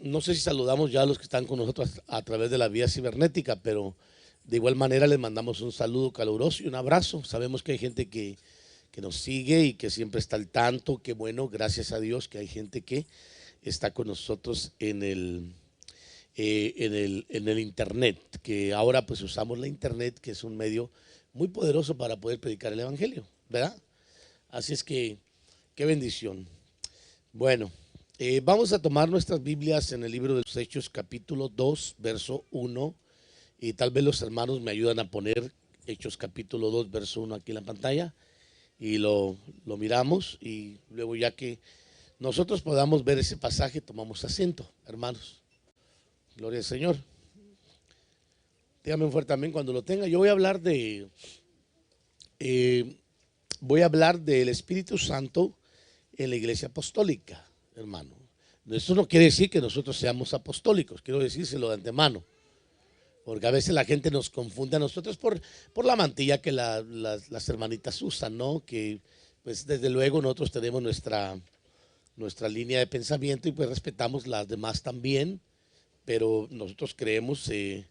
no sé si saludamos ya a los que están con nosotros a través de la vía cibernética, pero de igual manera les mandamos un saludo caluroso y un abrazo. Sabemos que hay gente que nos sigue y que siempre está al tanto. Qué bueno, gracias a Dios que hay gente que está con nosotros en el internet, que ahora pues usamos la internet, que es un medio muy poderoso para poder predicar el evangelio, ¿verdad? Así es que, qué bendición. Bueno, vamos a tomar nuestras Biblias en el libro de los Hechos, capítulo 2, verso 1, y tal vez los hermanos me ayudan a poner Hechos capítulo 2, verso 1 aquí en la pantalla, y lo miramos, y luego ya que nosotros podamos ver ese pasaje, tomamos asiento, hermanos. Gloria al Señor. Dígame un fuerte amén cuando lo tenga. Yo voy a hablar del Espíritu Santo en la iglesia apostólica, hermano. Esto no quiere decir que nosotros seamos apostólicos, quiero decírselo de antemano, porque a veces la gente nos confunde a nosotros por la mantilla que las hermanitas usan, ¿no? Que pues desde luego nosotros tenemos nuestra línea de pensamiento y pues respetamos las demás también, pero nosotros creemos en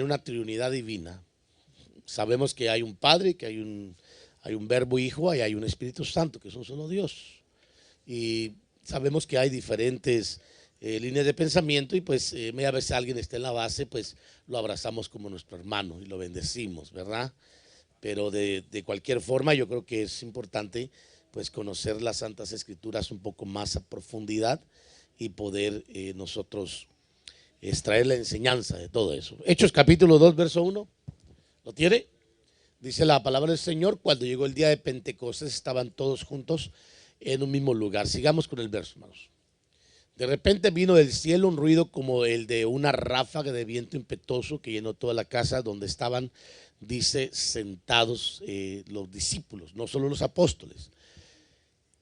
una Trinidad divina. Sabemos que hay un Padre, que hay un Verbo Hijo y hay un Espíritu Santo, que son solo Dios. Y sabemos que hay diferentes líneas de pensamiento y pues media vez alguien esté en la base, pues lo abrazamos como nuestro hermano y lo bendecimos, ¿verdad? Pero de cualquier forma yo creo que es importante pues conocer las Santas Escrituras un poco más a profundidad y poder nosotros extraer la enseñanza de todo eso. Hechos capítulo 2, verso 1, ¿lo tiene? Dice la palabra del Señor: cuando llegó el día de Pentecostés estaban todos juntos en un mismo lugar. Sigamos con el verso, hermanos. De repente vino del cielo un ruido como el de una ráfaga de viento impetuoso que llenó toda la casa donde estaban, dice, sentados los discípulos, no solo los apóstoles.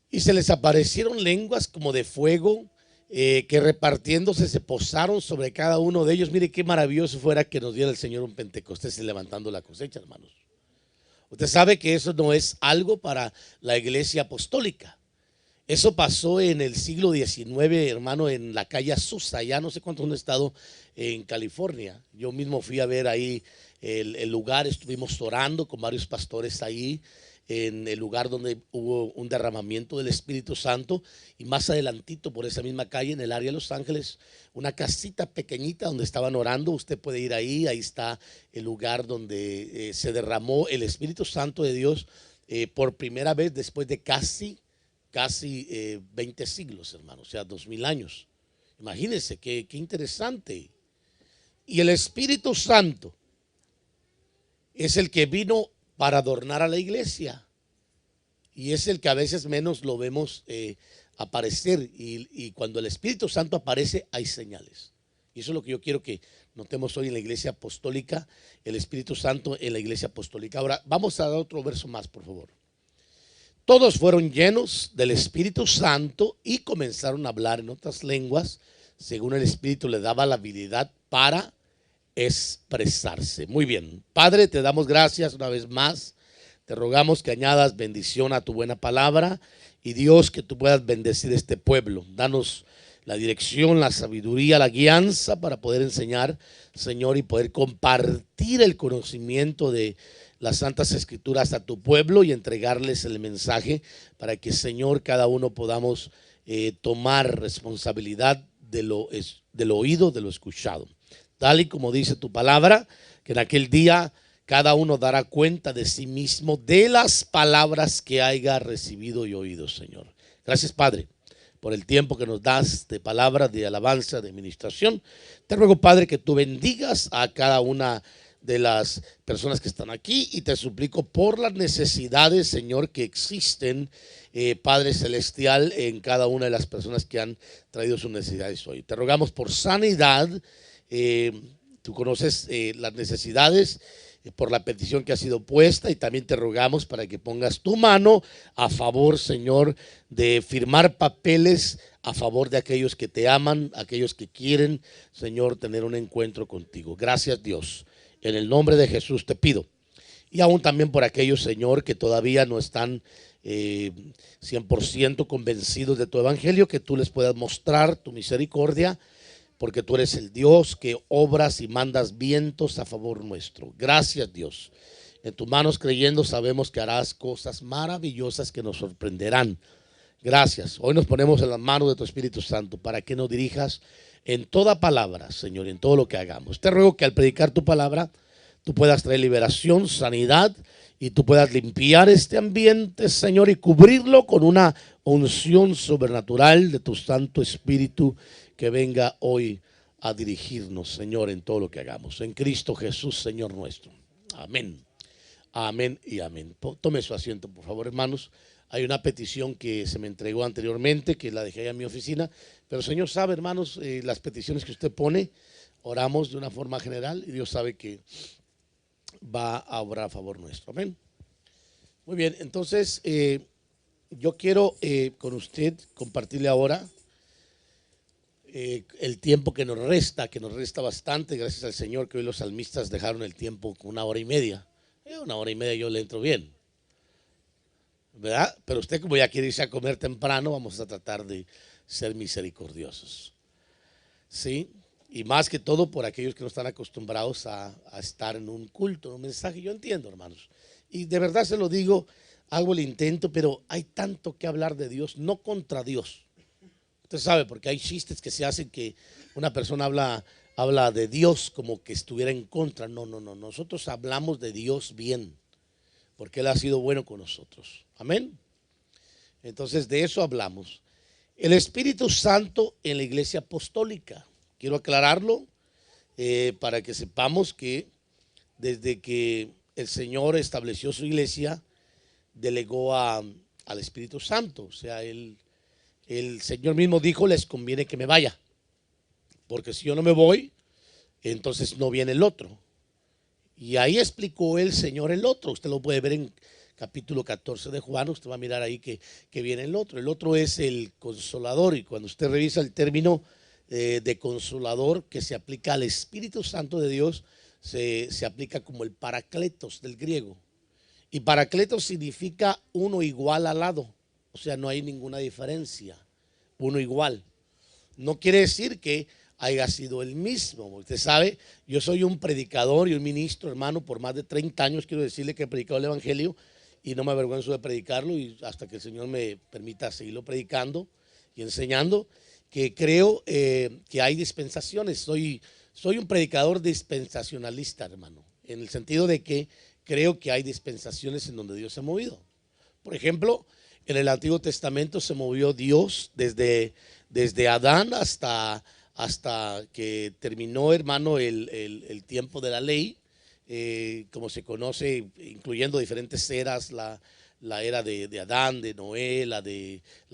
Y se les aparecieron lenguas como de fuego, que repartiéndose se posaron sobre cada uno de ellos. Mire qué maravilloso fuera que nos diera el Señor un Pentecostés levantando la cosecha, hermanos. Usted sabe que eso no es algo para la iglesia apostólica. Eso pasó en el siglo XIX, hermano, en la calle Azusa. Ya no sé cuántos han estado en California. Yo mismo fui a ver ahí el lugar, estuvimos orando con varios pastores ahí, en el lugar donde hubo un derramamiento del Espíritu Santo, y más adelantito por esa misma calle en el área de Los Ángeles, una casita pequeñita donde estaban orando. Usted puede ir ahí está el lugar donde se derramó el Espíritu Santo de Dios por primera vez después de casi 20 siglos, hermano, o sea, 2000 años. Imagínense qué interesante. Y el Espíritu Santo es el que vino para adornar a la iglesia, y es el que a veces menos lo vemos aparecer, y cuando el Espíritu Santo aparece hay señales, y eso es lo que yo quiero que notemos hoy en la iglesia apostólica, el Espíritu Santo en la iglesia apostólica. Ahora vamos a dar otro verso más, por favor. Todos fueron llenos del Espíritu Santo y comenzaron a hablar en otras lenguas, según el Espíritu le daba la habilidad para expresarse. Muy bien, Padre, te damos gracias una vez más. Te rogamos que añadas bendición a tu buena palabra, y Dios, que tú puedas bendecir este pueblo. Danos la dirección, la sabiduría, la guianza para poder enseñar, Señor, y poder compartir el conocimiento de las Santas Escrituras a tu pueblo y entregarles el mensaje para que, Señor, cada uno podamos tomar responsabilidad del oído, de lo escuchado. Tal y como dice tu palabra, que en aquel día cada uno dará cuenta de sí mismo de las palabras que haya recibido y oído, Señor. Gracias, Padre, por el tiempo que nos das de palabra, de alabanza, de ministración. Te ruego, Padre, que tú bendigas a cada una de las personas que están aquí, y te suplico por las necesidades, Señor, que existen, Padre Celestial, en cada una de las personas que han traído sus necesidades hoy. Te rogamos por sanidad. Tú conoces las necesidades, por la petición que ha sido puesta, y también te rogamos para que pongas tu mano a favor, Señor, de firmar papeles a favor de aquellos que te aman, aquellos que quieren, Señor, tener un encuentro contigo. Gracias, Dios, en el nombre de Jesús te pido. Y aún también por aquellos, Señor, que todavía no están eh, 100% convencidos de tu evangelio, que tú les puedas mostrar tu misericordia, porque tú eres el Dios que obras y mandas vientos a favor nuestro. Gracias, Dios. En tus manos creyendo sabemos que harás cosas maravillosas que nos sorprenderán. Gracias. Hoy nos ponemos en las manos de tu Espíritu Santo para que nos dirijas en toda palabra, Señor, en todo lo que hagamos. Te ruego que al predicar tu palabra, tú puedas traer liberación, sanidad, y tú puedas limpiar este ambiente, Señor, y cubrirlo con una unción sobrenatural de tu Santo Espíritu que venga hoy a dirigirnos, Señor, en todo lo que hagamos. En Cristo Jesús, Señor nuestro. Amén. Amén y amén. Tome su asiento, por favor, hermanos. Hay una petición que se me entregó anteriormente, que la dejé ahí en mi oficina, pero el Señor sabe, hermanos, las peticiones que usted pone, oramos de una forma general y Dios sabe que va a obrar a favor nuestro. Amén. Muy bien, entonces yo quiero con usted compartirle ahora el tiempo que nos resta bastante, gracias al Señor que hoy los salmistas dejaron el tiempo con 1 hora y media. 1 hora y media yo le entro bien, ¿verdad? Pero usted, como ya quiere irse a comer temprano, vamos a tratar de ser misericordiosos, ¿sí? Y más que todo por aquellos que no están acostumbrados a estar en un culto, en un mensaje. Yo entiendo, hermanos, y de verdad se lo digo, hago el intento, pero hay tanto que hablar de Dios, no contra Dios. Usted sabe, porque hay chistes que se hacen que una persona habla de Dios como que estuviera en contra. No, nosotros hablamos de Dios bien, porque Él ha sido bueno con nosotros. Amén. Entonces de eso hablamos. El Espíritu Santo en la iglesia apostólica. Quiero aclararlo para que sepamos que desde que el Señor estableció su iglesia, delegó al Espíritu Santo. O sea, el Señor mismo dijo, les conviene que me vaya, porque si yo no me voy, entonces no viene el otro. Y ahí explicó el Señor el otro. Usted lo puede ver en capítulo 14 de Juan. Usted va a mirar ahí que viene el otro. El otro es el consolador. Y cuando usted revisa el término de consolador que se aplica al Espíritu Santo de Dios, se aplica como el paracletos del griego. Y paracletos significa uno igual al lado. O sea, no hay ninguna diferencia. Uno igual. No quiere decir que haya sido el mismo. Usted sabe, yo soy un predicador y un ministro, hermano, por más de 30 años. Quiero decirle que he predicado el evangelio y no me avergüenzo de predicarlo, y hasta que el Señor me permita seguirlo predicando y enseñando, que creo que hay dispensaciones. Soy un predicador dispensacionalista, hermano, en el sentido de que creo que hay dispensaciones en donde Dios se ha movido. Por ejemplo, en el Antiguo Testamento se movió Dios desde Adán hasta que terminó, hermano, el tiempo de la ley, como se conoce, incluyendo diferentes eras, la era de Adán, de Noé, la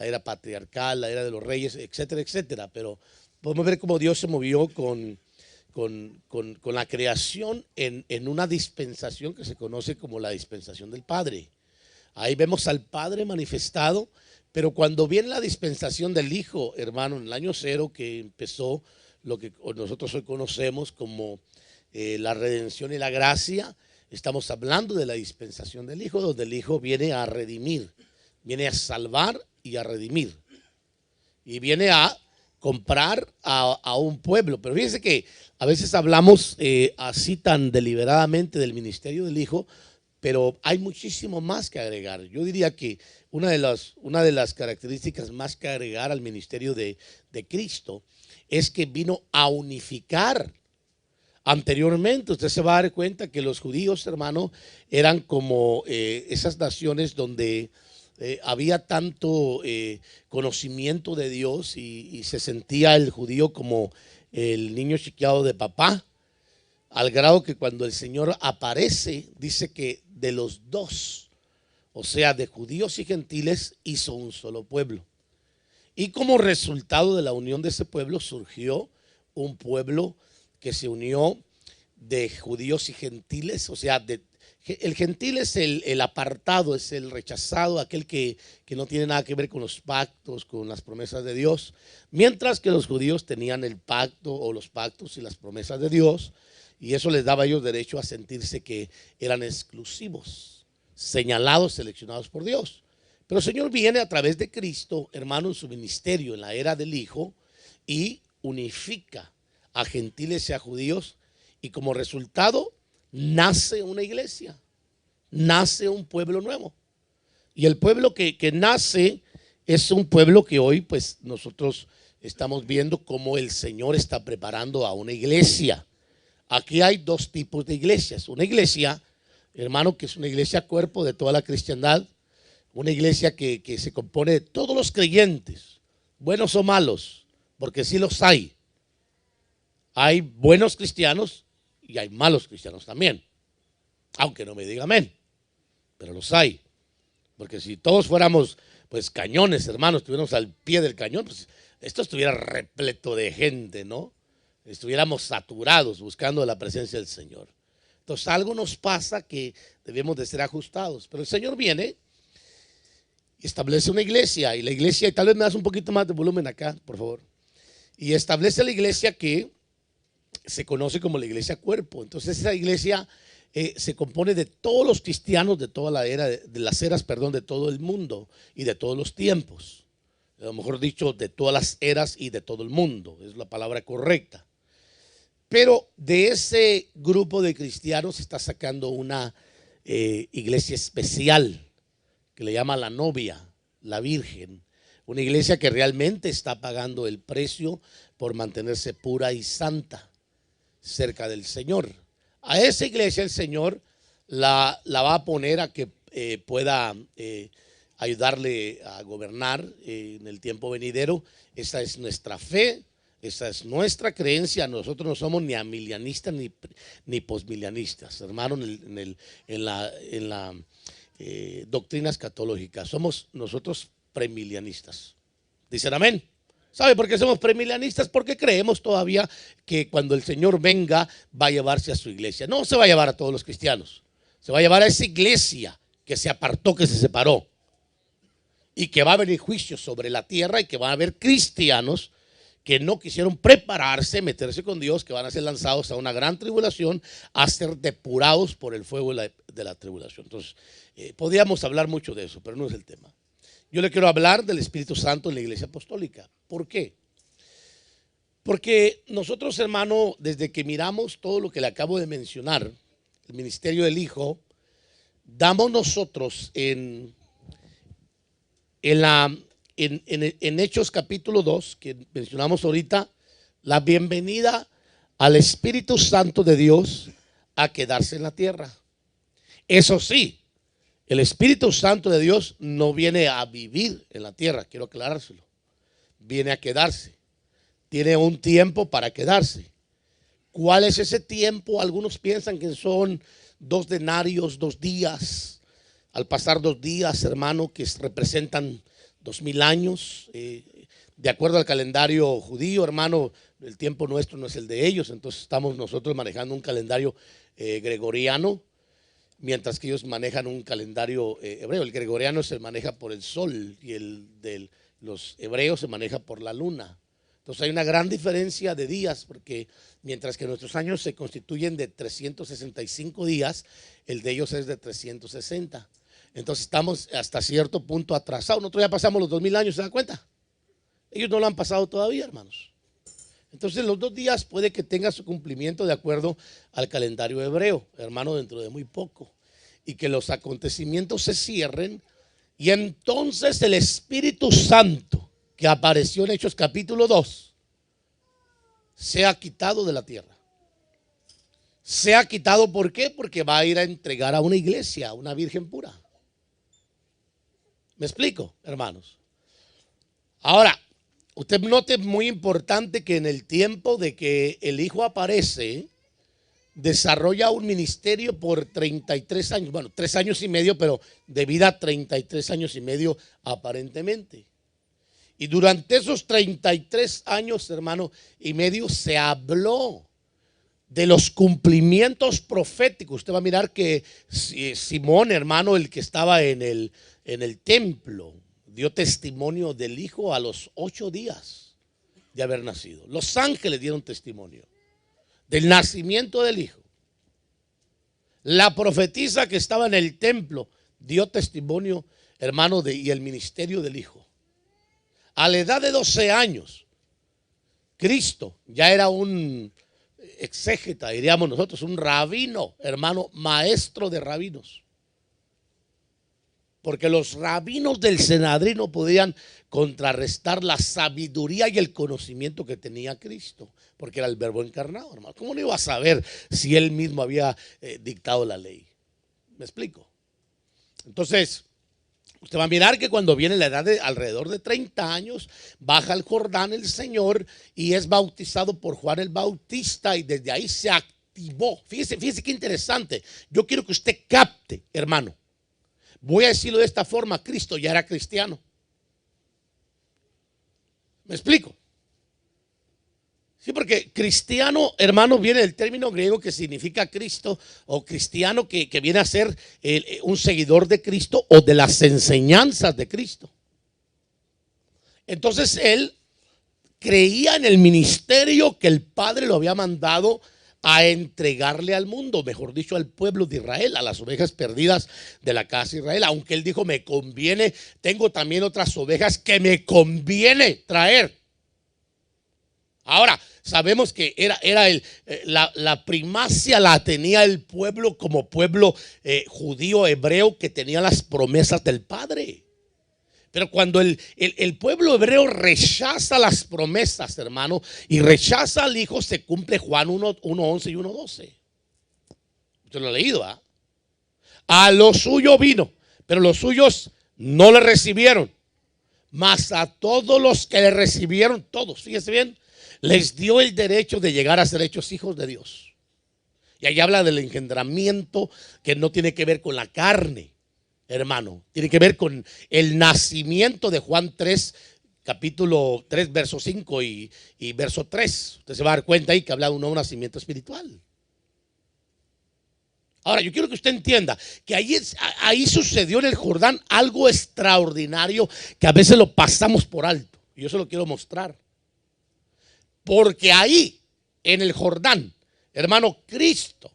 era patriarcal, la era de los reyes, etcétera, etcétera. Pero podemos ver cómo Dios se movió con la creación en una dispensación que se conoce como la dispensación del Padre. Ahí vemos al Padre manifestado, pero cuando viene la dispensación del Hijo, hermano, en el año 0, que empezó lo que nosotros hoy conocemos como la redención y la gracia, estamos hablando de la dispensación del Hijo, donde el Hijo viene a redimir, viene a salvar y a redimir, y viene a comprar a un pueblo. Pero fíjense que a veces hablamos así tan deliberadamente del ministerio del Hijo, pero hay muchísimo más que agregar. Yo diría que una de las características más que agregar al ministerio de Cristo es que vino a unificar. Anteriormente, usted se va a dar cuenta que los judíos, hermano, eran como esas naciones donde había tanto conocimiento de Dios, y se sentía el judío como el niño chiqueado de papá, al grado que cuando el Señor aparece, dice que de los dos, o sea, de judíos y gentiles, hizo un solo pueblo. Y como resultado de la unión de ese pueblo surgió un pueblo que se unió de judíos y gentiles. O sea, el gentil es el apartado, es el rechazado, aquel que no tiene nada que ver con los pactos, con las promesas de Dios, mientras que los judíos tenían el pacto o los pactos y las promesas de Dios, y eso les daba a ellos derecho a sentirse que eran exclusivos, señalados, seleccionados por Dios. Pero el Señor viene a través de Cristo, hermano, en su ministerio, en la era del Hijo, y unifica a gentiles y a judíos, y como resultado nace una iglesia, nace un pueblo nuevo. Y el pueblo que nace es un pueblo que hoy pues nosotros estamos viendo cómo el Señor está preparando a una iglesia. Aquí hay dos tipos de iglesias. Una iglesia, hermano, que es una iglesia cuerpo de toda la cristiandad, una iglesia que se compone de todos los creyentes, buenos o malos, porque sí los hay. Hay buenos cristianos y hay malos cristianos también, aunque no me diga amén, pero los hay. Porque si todos fuéramos pues cañones, hermanos, estuviéramos al pie del cañón, pues esto estuviera repleto de gente, ¿no? Estuviéramos saturados buscando la presencia del Señor. Entonces algo nos pasa que debemos de ser ajustados. Pero el Señor viene y establece una iglesia. Y la iglesia, y tal vez me das un poquito más de volumen acá, por favor. Y establece la iglesia que se conoce como la iglesia cuerpo. Entonces esa iglesia se compone de todos los cristianos de toda la era, de las eras, perdón, de todo el mundo y de todos los tiempos. A lo mejor dicho, de todas las eras y de todo el mundo. Es la palabra correcta. Pero de ese grupo de cristianos se está sacando una iglesia especial que le llama la novia, la Virgen. Una iglesia que realmente está pagando el precio por mantenerse pura y santa cerca del Señor. A esa iglesia el Señor la va a poner a que pueda ayudarle a gobernar en el tiempo venidero. Esa es nuestra fe, esa es nuestra creencia. Nosotros no somos ni amilianistas ni posmilianistas, hermano, en la doctrina escatológica. Somos nosotros premilianistas. ¿Dicen amén? ¿Sabe por qué somos premilianistas? Porque creemos todavía que cuando el Señor venga va a llevarse a su iglesia. No se va a llevar a todos los cristianos. Se va a llevar a esa iglesia que se apartó, que se separó. Y que va a venir juicio sobre la tierra y que van a haber cristianos que no quisieron prepararse, meterse con Dios, que van a ser lanzados a una gran tribulación, a ser depurados por el fuego de la tribulación. Entonces, podríamos hablar mucho de eso, pero no es el tema. Yo le quiero hablar del Espíritu Santo en la iglesia apostólica. ¿Por qué? Porque nosotros, hermano, desde que miramos todo lo que le acabo de mencionar, el ministerio del Hijo, damos nosotros en Hechos capítulo 2, que mencionamos ahorita, la bienvenida al Espíritu Santo de Dios a quedarse en la tierra. Eso sí, el Espíritu Santo de Dios no viene a vivir en la tierra, quiero aclarárselo. Viene a quedarse. Tiene un tiempo para quedarse. ¿Cuál es ese tiempo? Algunos piensan que son 2 denarios, 2 días. Al pasar 2 días, hermano, que representan 2000 años. De acuerdo al calendario judío, hermano, el tiempo nuestro no es el de ellos. Entonces estamos nosotros manejando un calendario gregoriano, mientras que ellos manejan un calendario hebreo. El gregoriano se maneja por el sol y el de los hebreos se maneja por la luna. Entonces hay una gran diferencia de días, porque mientras que nuestros años se constituyen de 365 días, el de ellos es de 360. Entonces estamos hasta cierto punto atrasados. Nosotros ya pasamos los 2000 años, ¿se da cuenta? Ellos no lo han pasado todavía, hermanos. Entonces los 2 días puede que tenga su cumplimiento de acuerdo al calendario hebreo, hermano, dentro de muy poco. Y que los acontecimientos se cierren y entonces el Espíritu Santo que apareció en Hechos capítulo 2 se ha quitado de la tierra. Se ha quitado, ¿por qué? Porque va a ir a entregar a una iglesia, a una virgen pura. ¿Me explico, hermanos? Ahora, usted note muy importante que en el tiempo de que el Hijo aparece, desarrolla un ministerio por 33 años, bueno, 3 años y medio, pero de vida 33 años y medio aparentemente. Y durante esos 33 años, hermano, y medio se habló de los cumplimientos proféticos. Usted va a mirar que Simón, hermano, el que estaba en el templo, dio testimonio del Hijo a los 8 días de haber nacido. Los ángeles dieron testimonio del nacimiento del Hijo. La profetisa que estaba en el templo dio testimonio, hermano, y el ministerio del Hijo. A la edad de 12 años, Cristo ya era un exégeta, diríamos nosotros, un rabino, hermano, maestro de rabinos. Porque los rabinos del Sanedrín podían contrarrestar la sabiduría y el conocimiento que tenía Cristo, porque era el Verbo encarnado, hermano. ¿Cómo no iba a saber si él mismo había dictado la ley? ¿Me explico? Entonces, usted va a mirar que cuando viene la edad de alrededor de 30 años, baja al Jordán el Señor y es bautizado por Juan el Bautista, y desde ahí se activó. Fíjese qué interesante. Yo quiero que usted capte, hermano. Voy a decirlo de esta forma: Cristo ya era cristiano. ¿Me explico? Sí, porque cristiano, hermano, viene del término griego que significa Cristo, o cristiano, que viene a ser un seguidor de Cristo o de las enseñanzas de Cristo. Entonces él creía en el ministerio que el Padre lo había mandado a entregarle al mundo, mejor dicho, al pueblo de Israel, a las ovejas perdidas de la casa de Israel. Aunque él dijo: me conviene, tengo también otras ovejas que me conviene traer. Ahora, sabemos que la primacia la tenía el pueblo como pueblo judío hebreo, que tenía las promesas del Padre. Pero cuando el pueblo hebreo rechaza las promesas, hermano, y rechaza al Hijo, se cumple Juan 1:11 y 1:12. Usted lo ha leído, ¿ah? A lo suyo vino, pero los suyos no le recibieron. Mas a todos los que le recibieron, todos, fíjese bien, les dio el derecho de llegar a ser hechos hijos de Dios. Y ahí habla del engendramiento, que no tiene que ver con la carne, hermano, tiene que ver con el nacimiento de Juan 3, capítulo 3, verso 5 y verso 3. Usted se va a dar cuenta ahí que habla de un nuevo nacimiento espiritual. Ahora, yo quiero que usted entienda que ahí sucedió en el Jordán algo extraordinario que a veces lo pasamos por alto. Y yo se lo quiero mostrar. Porque ahí, en el Jordán, hermano, Cristo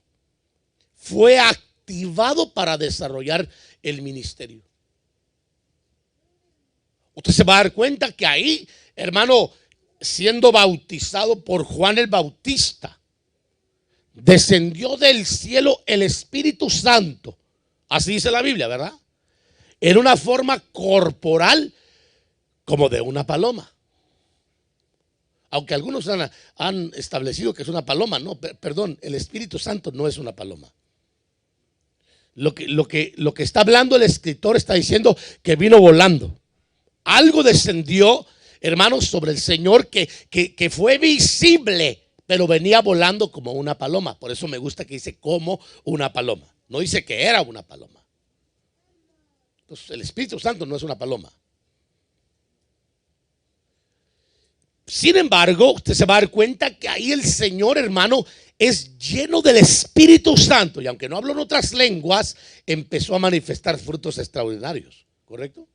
fue activado para desarrollar el ministerio. Usted se va a dar cuenta que ahí, hermano, siendo bautizado por Juan el Bautista, descendió del cielo el Espíritu Santo. Así dice la Biblia, ¿verdad? En una forma corporal como de una paloma. Aunque algunos han establecido que es una paloma. No, perdón, el Espíritu Santo no es una paloma. Lo que está hablando el escritor, está diciendo que vino volando. Algo descendió, hermanos, sobre el Señor que fue visible, pero venía volando como una paloma. Por eso me gusta que dice como una paloma. No dice que era una paloma. Entonces el Espíritu Santo no es una paloma. Sin embargo, usted se va a dar cuenta que ahí el Señor, hermano, es lleno del Espíritu Santo. Y aunque no habló en otras lenguas, empezó a manifestar frutos extraordinarios. ¿Correcto?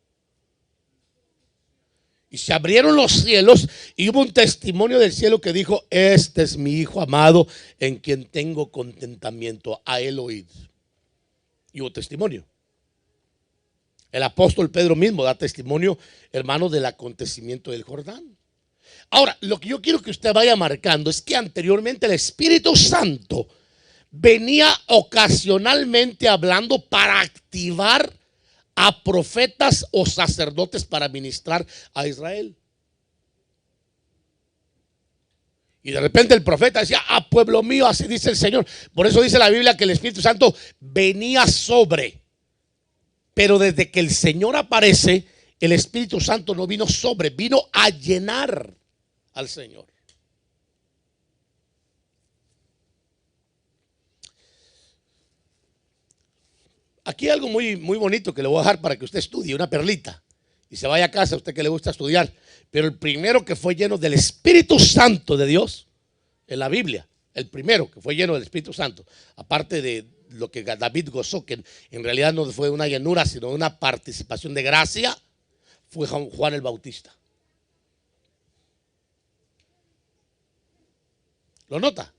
Y se abrieron los cielos y hubo un testimonio del cielo que dijo: este es mi Hijo amado, en quien tengo contentamiento, a él oíd. Y hubo testimonio. El apóstol Pedro mismo da testimonio, hermano, del acontecimiento del Jordán. Ahora, lo que yo quiero que usted vaya marcando es que anteriormente el Espíritu Santo venía ocasionalmente hablando para activar a profetas o sacerdotes para ministrar a Israel. Y de repente el profeta decía: ah, pueblo mío, así dice el Señor. Por eso dice la Biblia que el Espíritu Santo venía sobre. Pero desde que el Señor aparece, el Espíritu Santo no vino sobre, vino a llenar al Señor. Aquí hay algo muy, muy bonito que le voy a dejar para que usted estudie, una perlita, y se vaya a casa, a usted que le gusta estudiar. Pero el primero que fue lleno del Espíritu Santo de Dios en la Biblia, el primero que fue lleno del Espíritu Santo, aparte de lo que David gozó, que en realidad no fue una llenura, sino una participación de gracia, fue Juan el Bautista. ¿Lo nota?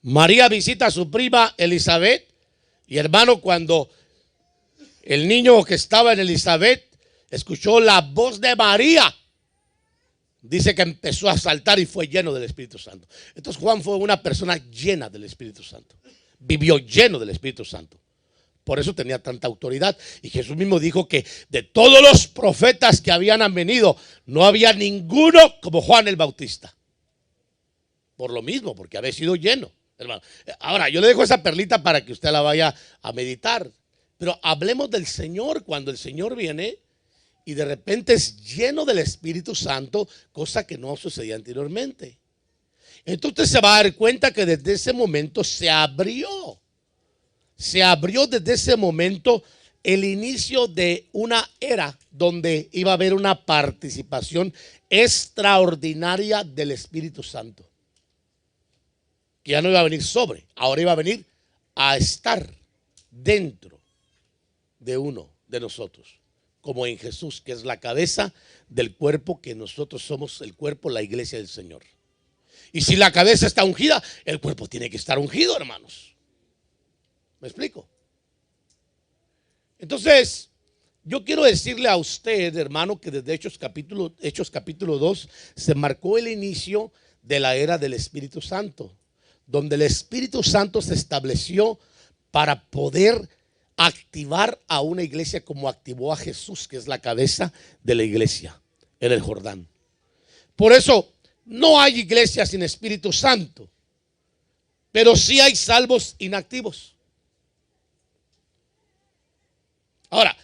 María visita a su prima Elizabeth, y hermano, cuando El niño que estaba en Elizabeth escuchó la voz de María. Dice que empezó a saltar y fue lleno del Espíritu Santo. Entonces Juan fue una persona llena del Espíritu Santo. Vivió lleno del Espíritu Santo. Por eso tenía tanta autoridad. Y Jesús mismo dijo que de todos los profetas que habían venido, no había ninguno como Juan el Bautista. Por lo mismo, porque había sido lleno, hermano. Ahora, yo le dejo esa perlita para que usted la vaya a meditar. Pero hablemos del Señor cuando el Señor viene y de repente es lleno del Espíritu Santo, cosa que no sucedía anteriormente. Entonces usted se va a dar cuenta que desde ese momento se abrió desde ese momento el inicio de una era donde iba a haber una participación extraordinaria del Espíritu Santo. Que ya no iba a venir sobre, ahora iba a venir a estar dentro de uno de nosotros, como en Jesús, que es la cabeza del cuerpo, que nosotros somos el cuerpo, la iglesia del Señor. Y si la cabeza está ungida, el cuerpo tiene que estar ungido, hermanos. ¿Me explico? Entonces, yo quiero decirle a usted, hermano, que desde Hechos capítulo 2 se marcó el inicio de la era del Espíritu Santo, donde el Espíritu Santo se estableció para poder activar a una iglesia como activó a Jesús, que es la cabeza de la iglesia en el Jordán. Por eso no hay iglesia sin Espíritu Santo, pero sí hay salvos inactivos. Ahora,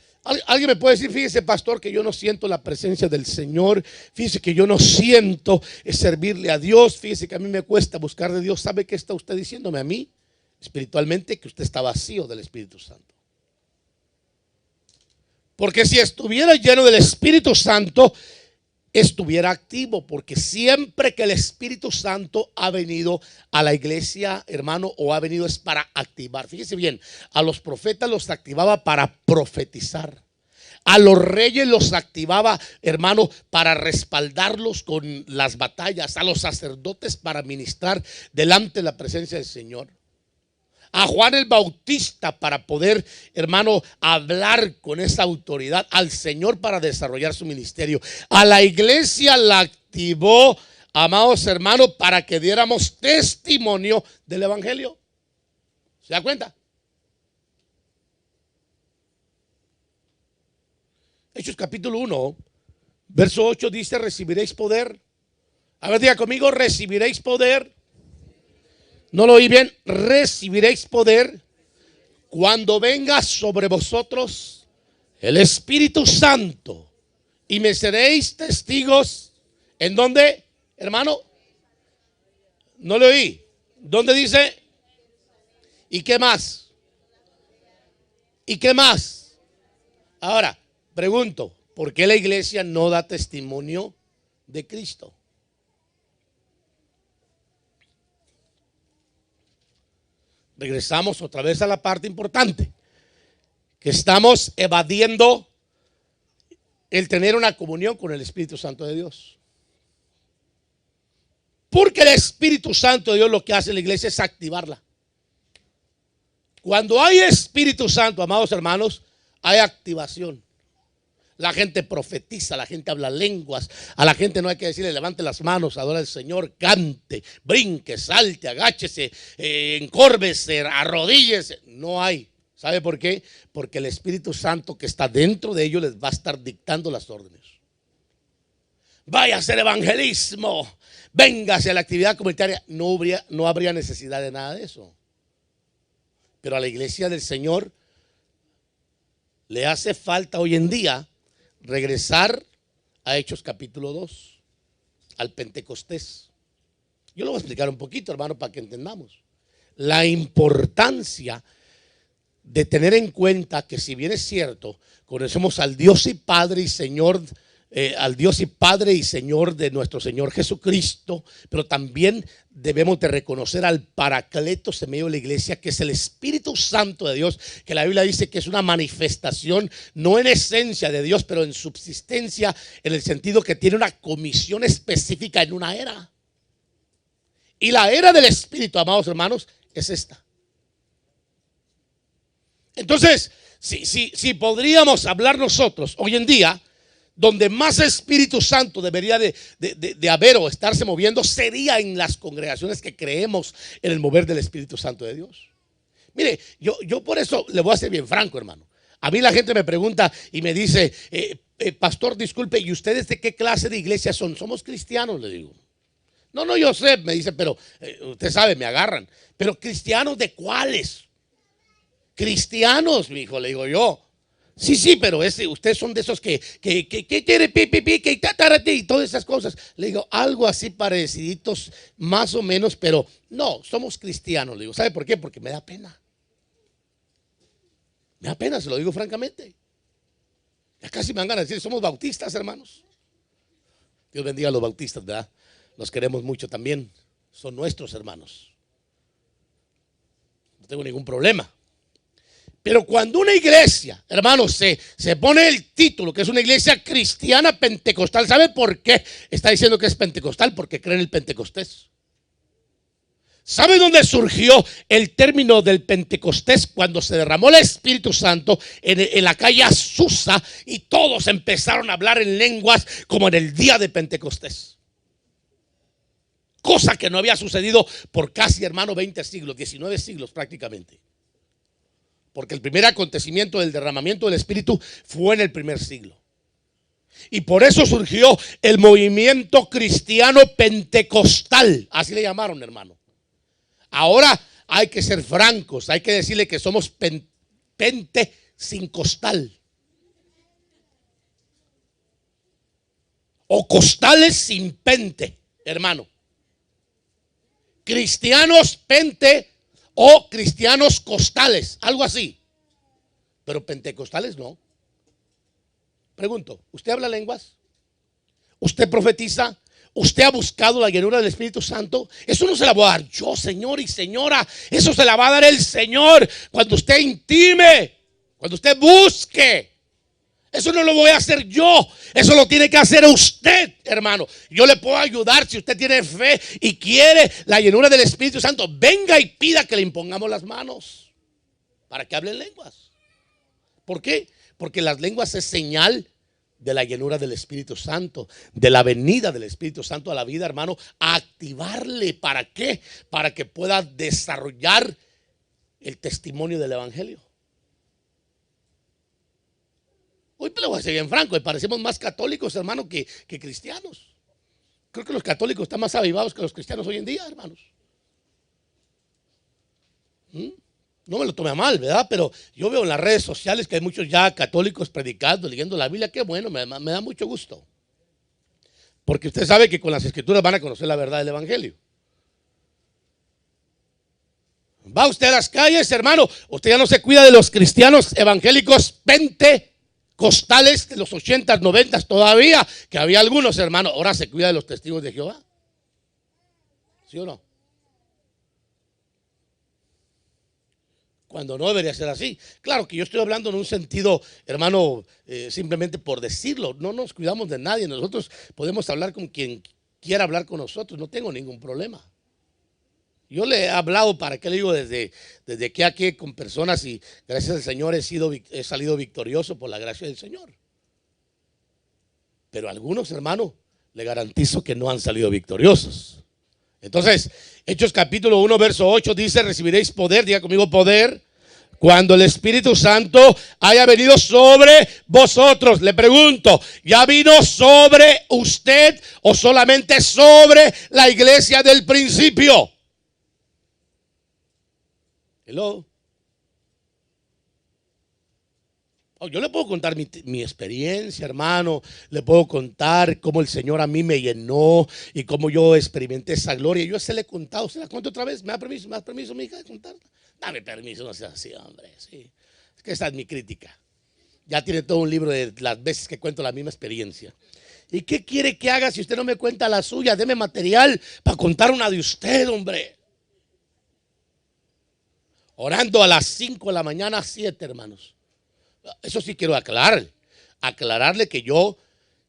alguien me puede decir, fíjese, pastor, que yo no siento la presencia del Señor. Fíjese que yo no siento servirle a Dios. Fíjese que a mí me cuesta buscar de Dios. ¿Sabe qué está usted diciéndome a mí espiritualmente? Que usted está vacío del Espíritu Santo. Porque si estuviera lleno del Espíritu Santo, estuviera activo. Porque siempre que el Espíritu Santo ha venido a la iglesia, hermano, o ha venido es para activar. Fíjese bien, a los profetas los activaba para profetizar. A los reyes los activaba, hermano, para respaldarlos con las batallas. A los sacerdotes para ministrar delante de la presencia del Señor. A Juan el Bautista para poder, hermano, hablar con esa autoridad. Al Señor para desarrollar su ministerio. A la iglesia la activó, amados hermanos, para que diéramos testimonio del evangelio. ¿Se da cuenta? Hechos capítulo 1, verso 8 dice: recibiréis poder. A ver, diga conmigo: recibiréis poder. No lo oí bien. Recibiréis poder cuando venga sobre vosotros el Espíritu Santo, y me seréis testigos. ¿En dónde, hermano? No le oí. ¿Dónde dice? ¿Y qué más? ¿Y qué más? Ahora, pregunto, ¿por qué la iglesia no da testimonio de Cristo? Regresamos otra vez a la parte importante, que estamos evadiendo el tener una comunión con el Espíritu Santo de Dios. Porque el Espíritu Santo de Dios lo que hace en la iglesia es activarla. Cuando hay Espíritu Santo, amados hermanos, hay activación. La gente profetiza, la gente habla lenguas. A la gente no hay que decirle: levante las manos, adora al Señor, cante, brinque, salte, agáchese, encórvese, arrodíllese. No hay. ¿Sabe por qué? Porque el Espíritu Santo que está dentro de ellos les va a estar dictando las órdenes. Vaya a hacer evangelismo, véngase a la actividad comunitaria. No habría necesidad de nada de eso. Pero a la iglesia del Señor le hace falta hoy en día regresar a Hechos capítulo 2, al Pentecostés. Yo lo voy a explicar un poquito, hermano, para que entendamos la importancia de tener en cuenta que, si bien es cierto, conocemos al Dios y Padre y Señor, al Dios y Padre y Señor de nuestro Señor Jesucristo, pero también debemos de reconocer al Paracletos en medio de la iglesia, que es el Espíritu Santo de Dios, que la Biblia dice que es una manifestación, no en esencia de Dios, pero en subsistencia, en el sentido que tiene una comisión específica en una era. Y la era del Espíritu, amados hermanos, es esta. Entonces, Si podríamos hablar nosotros hoy en día, donde más Espíritu Santo debería de haber o estarse moviendo, sería en las congregaciones que creemos en el mover del Espíritu Santo de Dios. Mire, yo por eso le voy a ser bien franco, hermano. A mí la gente me pregunta y me dice, pastor, disculpe, ¿y ustedes de qué clase de iglesia son? Somos cristianos, le digo. No, yo sé, me dice, pero usted sabe, me agarran. Pero cristianos ¿de cuáles? Cristianos, mi hijo, le digo yo. Sí, pero ustedes son de esos que quiere pipi, que tatarate y todas esas cosas. Le digo, algo así pareciditos, más o menos, pero no, somos cristianos. Le digo, ¿sabe por qué? Porque me da pena. Me da pena, se lo digo francamente. Ya casi me van a decir, somos bautistas, hermanos. Dios bendiga a los bautistas, ¿verdad? Los queremos mucho también. Son nuestros hermanos. No tengo ningún problema. Pero cuando una iglesia, hermanos, se pone el título que es una iglesia cristiana pentecostal, ¿sabe por qué está diciendo que es pentecostal? Porque cree en el Pentecostés. ¿Sabe dónde surgió el término del Pentecostés? Cuando se derramó el Espíritu Santo en la calle Azusa y todos empezaron a hablar en lenguas como en el día de Pentecostés. Cosa que no había sucedido por casi, hermano, 20 siglos, 19 siglos prácticamente. Porque el primer acontecimiento del derramamiento del Espíritu fue en el primer siglo. Y por eso surgió el movimiento cristiano pentecostal. Así le llamaron, hermano. Ahora hay que ser francos. Hay que decirle que somos pente sin costal. O costales sin pente, hermano. Cristianos pente o cristianos costales, algo así. Pero pentecostales no. Pregunto, ¿usted habla lenguas? ¿Usted profetiza? ¿Usted ha buscado la llenura del Espíritu Santo? Eso no se la voy a dar yo, señor y señora. Eso se la va a dar el Señor cuando usted intime, cuando usted busque. Eso no lo voy a hacer yo. Eso lo tiene que hacer usted, hermano. Yo le puedo ayudar si usted tiene fe y quiere la llenura del Espíritu Santo. Venga y pida que le impongamos las manos para que hable en lenguas. ¿Por qué? Porque las lenguas es señal de la llenura del Espíritu Santo, de la venida del Espíritu Santo a la vida, hermano. A activarle. ¿Para qué? Para que pueda desarrollar el testimonio del Evangelio. Hoy te lo voy a decir bien franco, parecemos más católicos, hermano, que cristianos. Creo que los católicos están más avivados que los cristianos hoy en día, hermanos. No me lo tome a mal, ¿verdad? Pero yo veo en las redes sociales que hay muchos ya católicos predicando, leyendo la Biblia. Qué bueno, me da mucho gusto. Porque usted sabe que con las escrituras van a conocer la verdad del Evangelio. Va usted a las calles, hermano, usted ya no se cuida de los cristianos evangélicos pentecostales de los 80s, 90s todavía, que había algunos, hermanos. Ahora se cuida de los testigos de Jehová. ¿Sí o no? Cuando no debería ser así. Claro que yo estoy hablando en un sentido, hermano, simplemente por decirlo. No nos cuidamos de nadie. Nosotros podemos hablar con quien quiera hablar con nosotros. No tengo ningún problema. Yo le he hablado, ¿para qué le digo? Desde que aquí con personas, y gracias al Señor he salido victorioso por la gracia del Señor. Pero algunos, hermano, le garantizo que no han salido victoriosos. Entonces, Hechos capítulo 1, verso 8 dice: recibiréis poder, diga conmigo poder, cuando el Espíritu Santo haya venido sobre vosotros. Le pregunto, ¿ya vino sobre usted o solamente sobre la iglesia del principio? Hello. Yo le puedo contar mi experiencia, hermano. Le puedo contar cómo el Señor a mí me llenó y cómo yo experimenté esa gloria. Yo se le he contado, se la cuento otra vez. ¿Me da permiso, mi hija, de contarla? Dame permiso, no seas así, hombre. Sí. Es que esa es mi crítica. Ya tiene todo un libro de las veces que cuento la misma experiencia. ¿Y qué quiere que haga si usted no me cuenta la suya? Deme material para contar una de usted, hombre. Orando a las 5 de la mañana, 7, hermanos. Eso sí quiero aclararle que yo,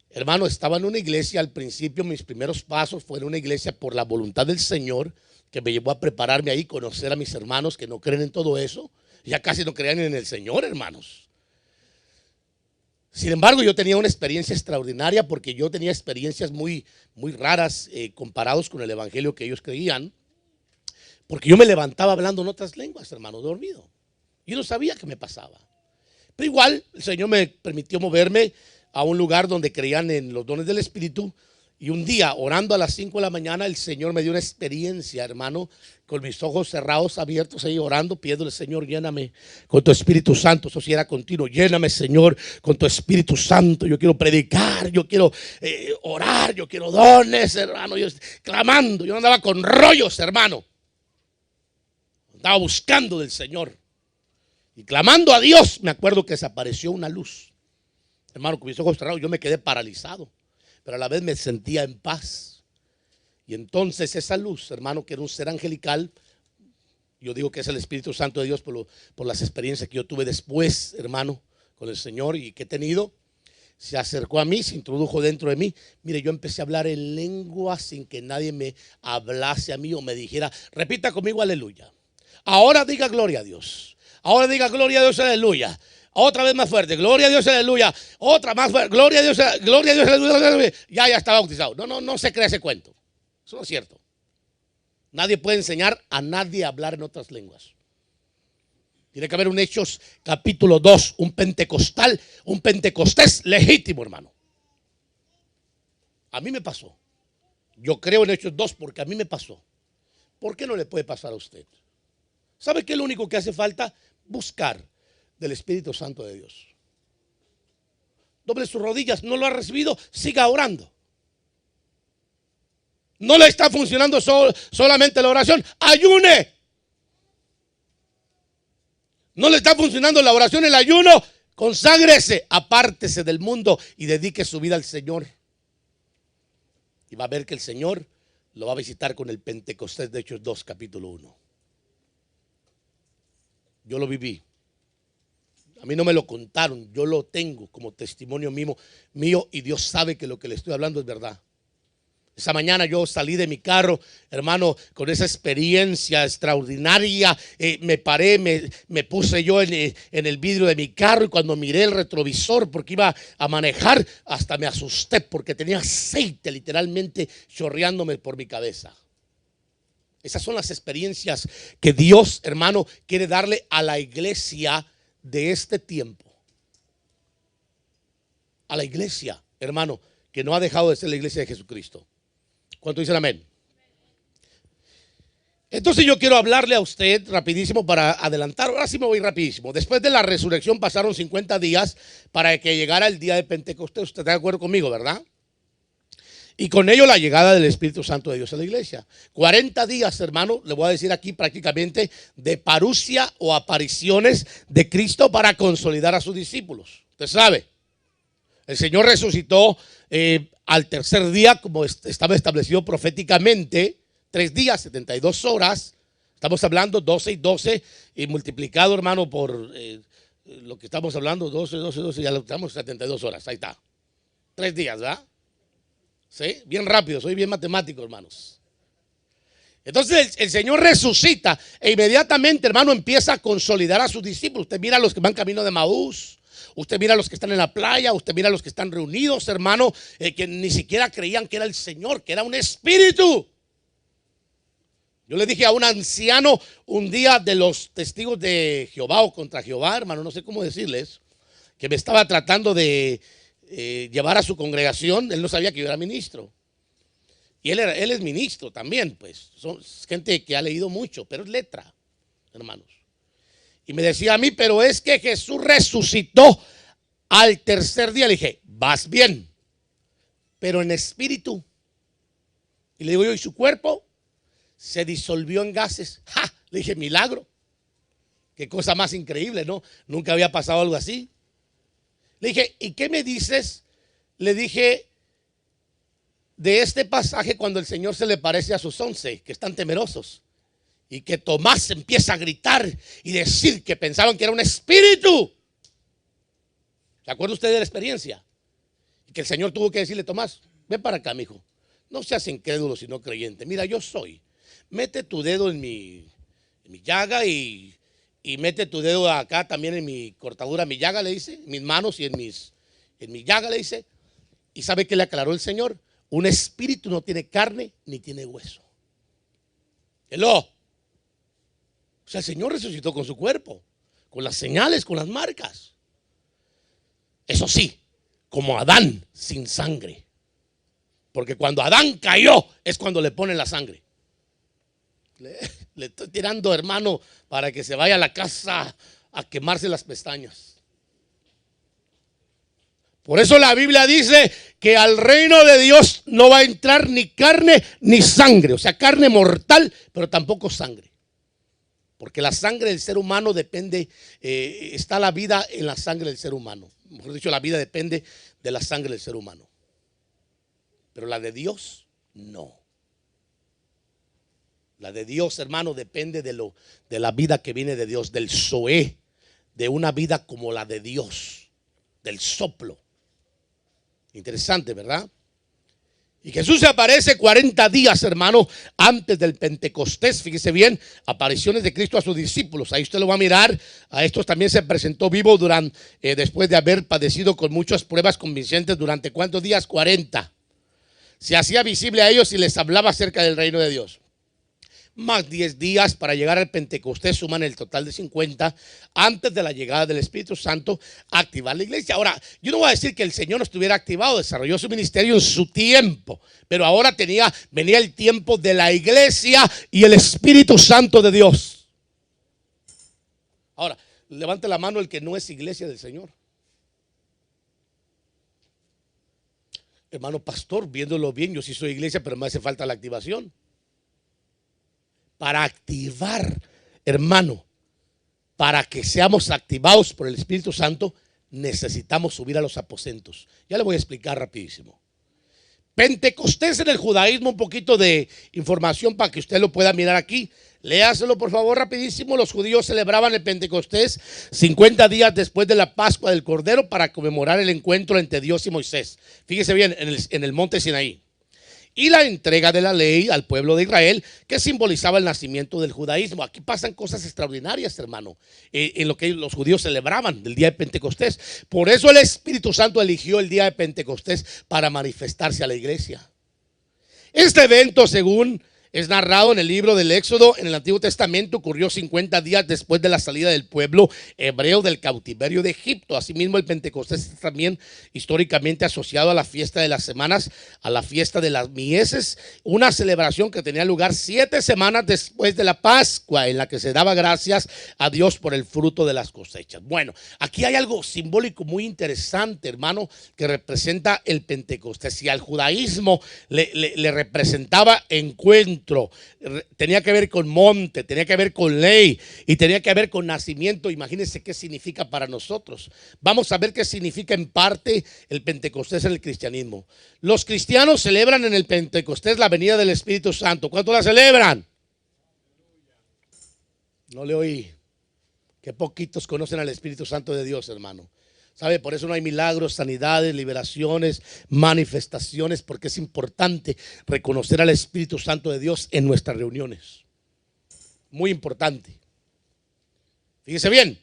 hermano, estaba en una iglesia al principio. Mis primeros pasos fueron en una iglesia por la voluntad del Señor, que me llevó a prepararme ahí, conocer a mis hermanos que no creen en todo eso. Ya casi no creían en el Señor, hermanos. Sin embargo, yo tenía una experiencia extraordinaria porque yo tenía experiencias muy, muy raras comparados con el evangelio que ellos creían. Porque yo me levantaba hablando en otras lenguas, hermano, dormido. Yo no sabía qué me pasaba. Pero igual el Señor me permitió moverme a un lugar donde creían en los dones del Espíritu. Y un día, orando a las 5 de la mañana, el Señor me dio una experiencia, hermano, con mis ojos cerrados, abiertos, ahí orando, pidiéndole: Señor, lléname con tu Espíritu Santo. Eso sí era continuo: lléname, Señor, con tu Espíritu Santo. Yo quiero predicar, yo quiero orar, yo quiero dones, hermano. Yo clamando, yo no andaba con rollos, hermano. Andaba buscando del Señor y clamando a Dios. Me acuerdo que desapareció una luz, hermano, con mis ojos cerrados. Yo me quedé paralizado, pero a la vez me sentía en paz. Y entonces esa luz, hermano, que era un ser angelical, yo digo que es el Espíritu Santo de Dios por las experiencias que yo tuve después, hermano, con el Señor y que he tenido, se acercó a mí, se introdujo dentro de mí. Mire, yo empecé a hablar en lengua sin que nadie me hablase a mí o me dijera: repita conmigo, aleluya. Ahora diga gloria a Dios. Ahora diga gloria a Dios, aleluya. Otra vez más fuerte: gloria a Dios, aleluya. Otra más fuerte: gloria a Dios, aleluya. Ya estaba bautizado. No se crea ese cuento. Eso no es cierto. Nadie puede enseñar a nadie a hablar en otras lenguas. Tiene que haber un Hechos capítulo 2, un pentecostés legítimo, hermano. A mí me pasó. Yo creo en Hechos 2 porque a mí me pasó. ¿Por qué no le puede pasar a usted? ¿Sabe qué es lo único que hace falta? Buscar del Espíritu Santo de Dios. Doble sus rodillas. ¿No lo ha recibido? Siga orando. No le está funcionando solamente la oración. Ayune. No le está funcionando la oración, el ayuno. Conságrese, apártese del mundo y dedique su vida al Señor. Y va a ver que el Señor lo va a visitar con el Pentecostés de Hechos 2, capítulo 1. Yo lo viví. A mí no me lo contaron, yo lo tengo como testimonio mío, y Dios sabe que lo que le estoy hablando es verdad. Esa mañana yo salí de mi carro, hermano, con esa experiencia extraordinaria. Me paré, me puse yo en el vidrio de mi carro, y cuando miré el retrovisor porque iba a manejar, hasta me asusté porque tenía aceite literalmente chorreándome por mi cabeza. Esas son las experiencias que Dios, hermano, quiere darle a la iglesia de este tiempo. A la iglesia, hermano, que no ha dejado de ser la iglesia de Jesucristo. ¿Cuánto dicen amén? Entonces yo quiero hablarle a usted rapidísimo para adelantar. Ahora sí me voy rapidísimo. Después de la resurrección pasaron 50 días para que llegara el día de Pentecostés. Usted está de acuerdo conmigo, ¿verdad? Y con ello la llegada del Espíritu Santo de Dios a la iglesia. 40 días, hermano, le voy a decir aquí prácticamente de parusia o apariciones de Cristo para consolidar a sus discípulos. Usted sabe, el Señor resucitó al tercer día, como estaba establecido proféticamente, 3 días, 72 horas. Estamos hablando 12 y 12 y multiplicado, hermano, por lo que estamos hablando, 12, ya lo estamos 72 horas. Ahí está. 3 días, ¿verdad? ¿Sí? Bien rápido, soy bien matemático, hermanos. Entonces el Señor resucita e inmediatamente, hermano, empieza a consolidar a sus discípulos. Usted mira a los que van camino de Maús, usted mira a los que están en la playa, usted mira a los que están reunidos, hermano, que ni siquiera creían que era el Señor, que era un espíritu. Yo le dije a un anciano un día de los testigos de Jehová o contra Jehová, hermano, no sé cómo decirles, que me estaba tratando de llevar a su congregación. Él no sabía que yo era ministro. Y él es ministro también, pues. Son gente que ha leído mucho, pero es letra, hermanos. Y me decía a mí: pero es que Jesús resucitó al tercer día. Le dije: vas bien, pero en espíritu. Y le digo yo: ¿y su cuerpo? Se disolvió en gases. ¡Ja! Le dije: milagro. Qué cosa más increíble, ¿no? Nunca había pasado algo así. Le dije: ¿y qué me dices? Le dije de este pasaje cuando el Señor se le parece a sus 11 que están temerosos y que Tomás empieza a gritar y decir que pensaban que era un espíritu. ¿Se acuerda usted de la experiencia? Y que el Señor tuvo que decirle: Tomás, ven para acá, mijo. No seas incrédulo sino creyente. Mira, yo soy. Mete tu dedo en mi llaga y mete tu dedo acá también en mi cortadura, mi llaga, le dice, en mis manos y en en mi llaga, le dice. ¿Y sabe qué le aclaró el Señor? Un espíritu no tiene carne ni tiene hueso. Hello. O sea, el Señor resucitó con su cuerpo, con las señales, con las marcas. Eso sí, como Adán, sin sangre. Porque cuando Adán cayó es cuando le ponen la sangre. Le estoy tirando, hermano, para que se vaya a la casa a quemarse las pestañas. Por eso la Biblia dice que al reino de Dios no va a entrar ni carne ni sangre. O sea, carne mortal, pero tampoco sangre. Porque la sangre del ser humano depende, está la vida en la sangre del ser humano. Mejor dicho, la vida depende de la sangre del ser humano. Pero la de Dios, no. La de Dios, hermano, depende de la vida que viene de Dios, del zoé, de una vida como la de Dios, del soplo. Interesante, ¿verdad? Y Jesús se aparece 40 días, hermano, antes del Pentecostés. Fíjese bien, apariciones de Cristo a sus discípulos. Ahí usted lo va a mirar. A estos también se presentó vivo después de haber padecido con muchas pruebas convincentes. ¿Durante cuántos días? 40. Se hacía visible a ellos y les hablaba acerca del reino de Dios. Más 10 días para llegar al Pentecostés, suman el total de 50 antes de la llegada del Espíritu Santo a activar la iglesia. Ahora, yo no voy a decir que el Señor no estuviera activado, desarrolló su ministerio en su tiempo, pero ahora venía el tiempo de la iglesia y el Espíritu Santo de Dios. Ahora, levante la mano el que no es iglesia del Señor. Hermano pastor, viéndolo bien, yo sí soy iglesia, pero me hace falta la activación. Para activar, hermano, para que seamos activados por el Espíritu Santo, necesitamos subir a los aposentos. Ya le voy a explicar rapidísimo. Pentecostés en el judaísmo, un poquito de información para que usted lo pueda mirar aquí. Léaselo por favor rapidísimo. Los judíos celebraban el Pentecostés 50 días después de la Pascua del Cordero para conmemorar el encuentro entre Dios y Moisés. Fíjese bien, en el monte Sinaí. Y la entrega de la ley al pueblo de Israel, que simbolizaba el nacimiento del judaísmo. Aquí pasan cosas extraordinarias, hermano, en lo que los judíos celebraban del día de Pentecostés. Por eso el Espíritu Santo eligió el día de Pentecostés para manifestarse a la iglesia. Este evento, según es narrado en el libro del Éxodo, en el Antiguo Testamento, ocurrió 50 días después de la salida del pueblo hebreo del cautiverio de Egipto. Asimismo, el Pentecostés es también históricamente asociado a la fiesta de las semanas, a la fiesta de las mieses, una celebración que tenía lugar 7 semanas después de la Pascua, en la que se daba gracias a Dios por el fruto de las cosechas. Bueno, aquí hay algo simbólico muy interesante, hermano, que representa el Pentecostés. Si al judaísmo le representaba encuentro, tenía que ver con monte, tenía que ver con ley y tenía que ver con nacimiento. Imagínense qué significa para nosotros. Vamos a ver qué significa en parte el Pentecostés en el cristianismo. Los cristianos celebran en el Pentecostés la venida del Espíritu Santo. ¿Cuánto la celebran? No le oí. Qué poquitos conocen al Espíritu Santo de Dios, hermano. ¿Sabe? Por eso no hay milagros, sanidades, liberaciones, manifestaciones, porque es importante reconocer al Espíritu Santo de Dios en nuestras reuniones. Muy importante. Fíjese bien.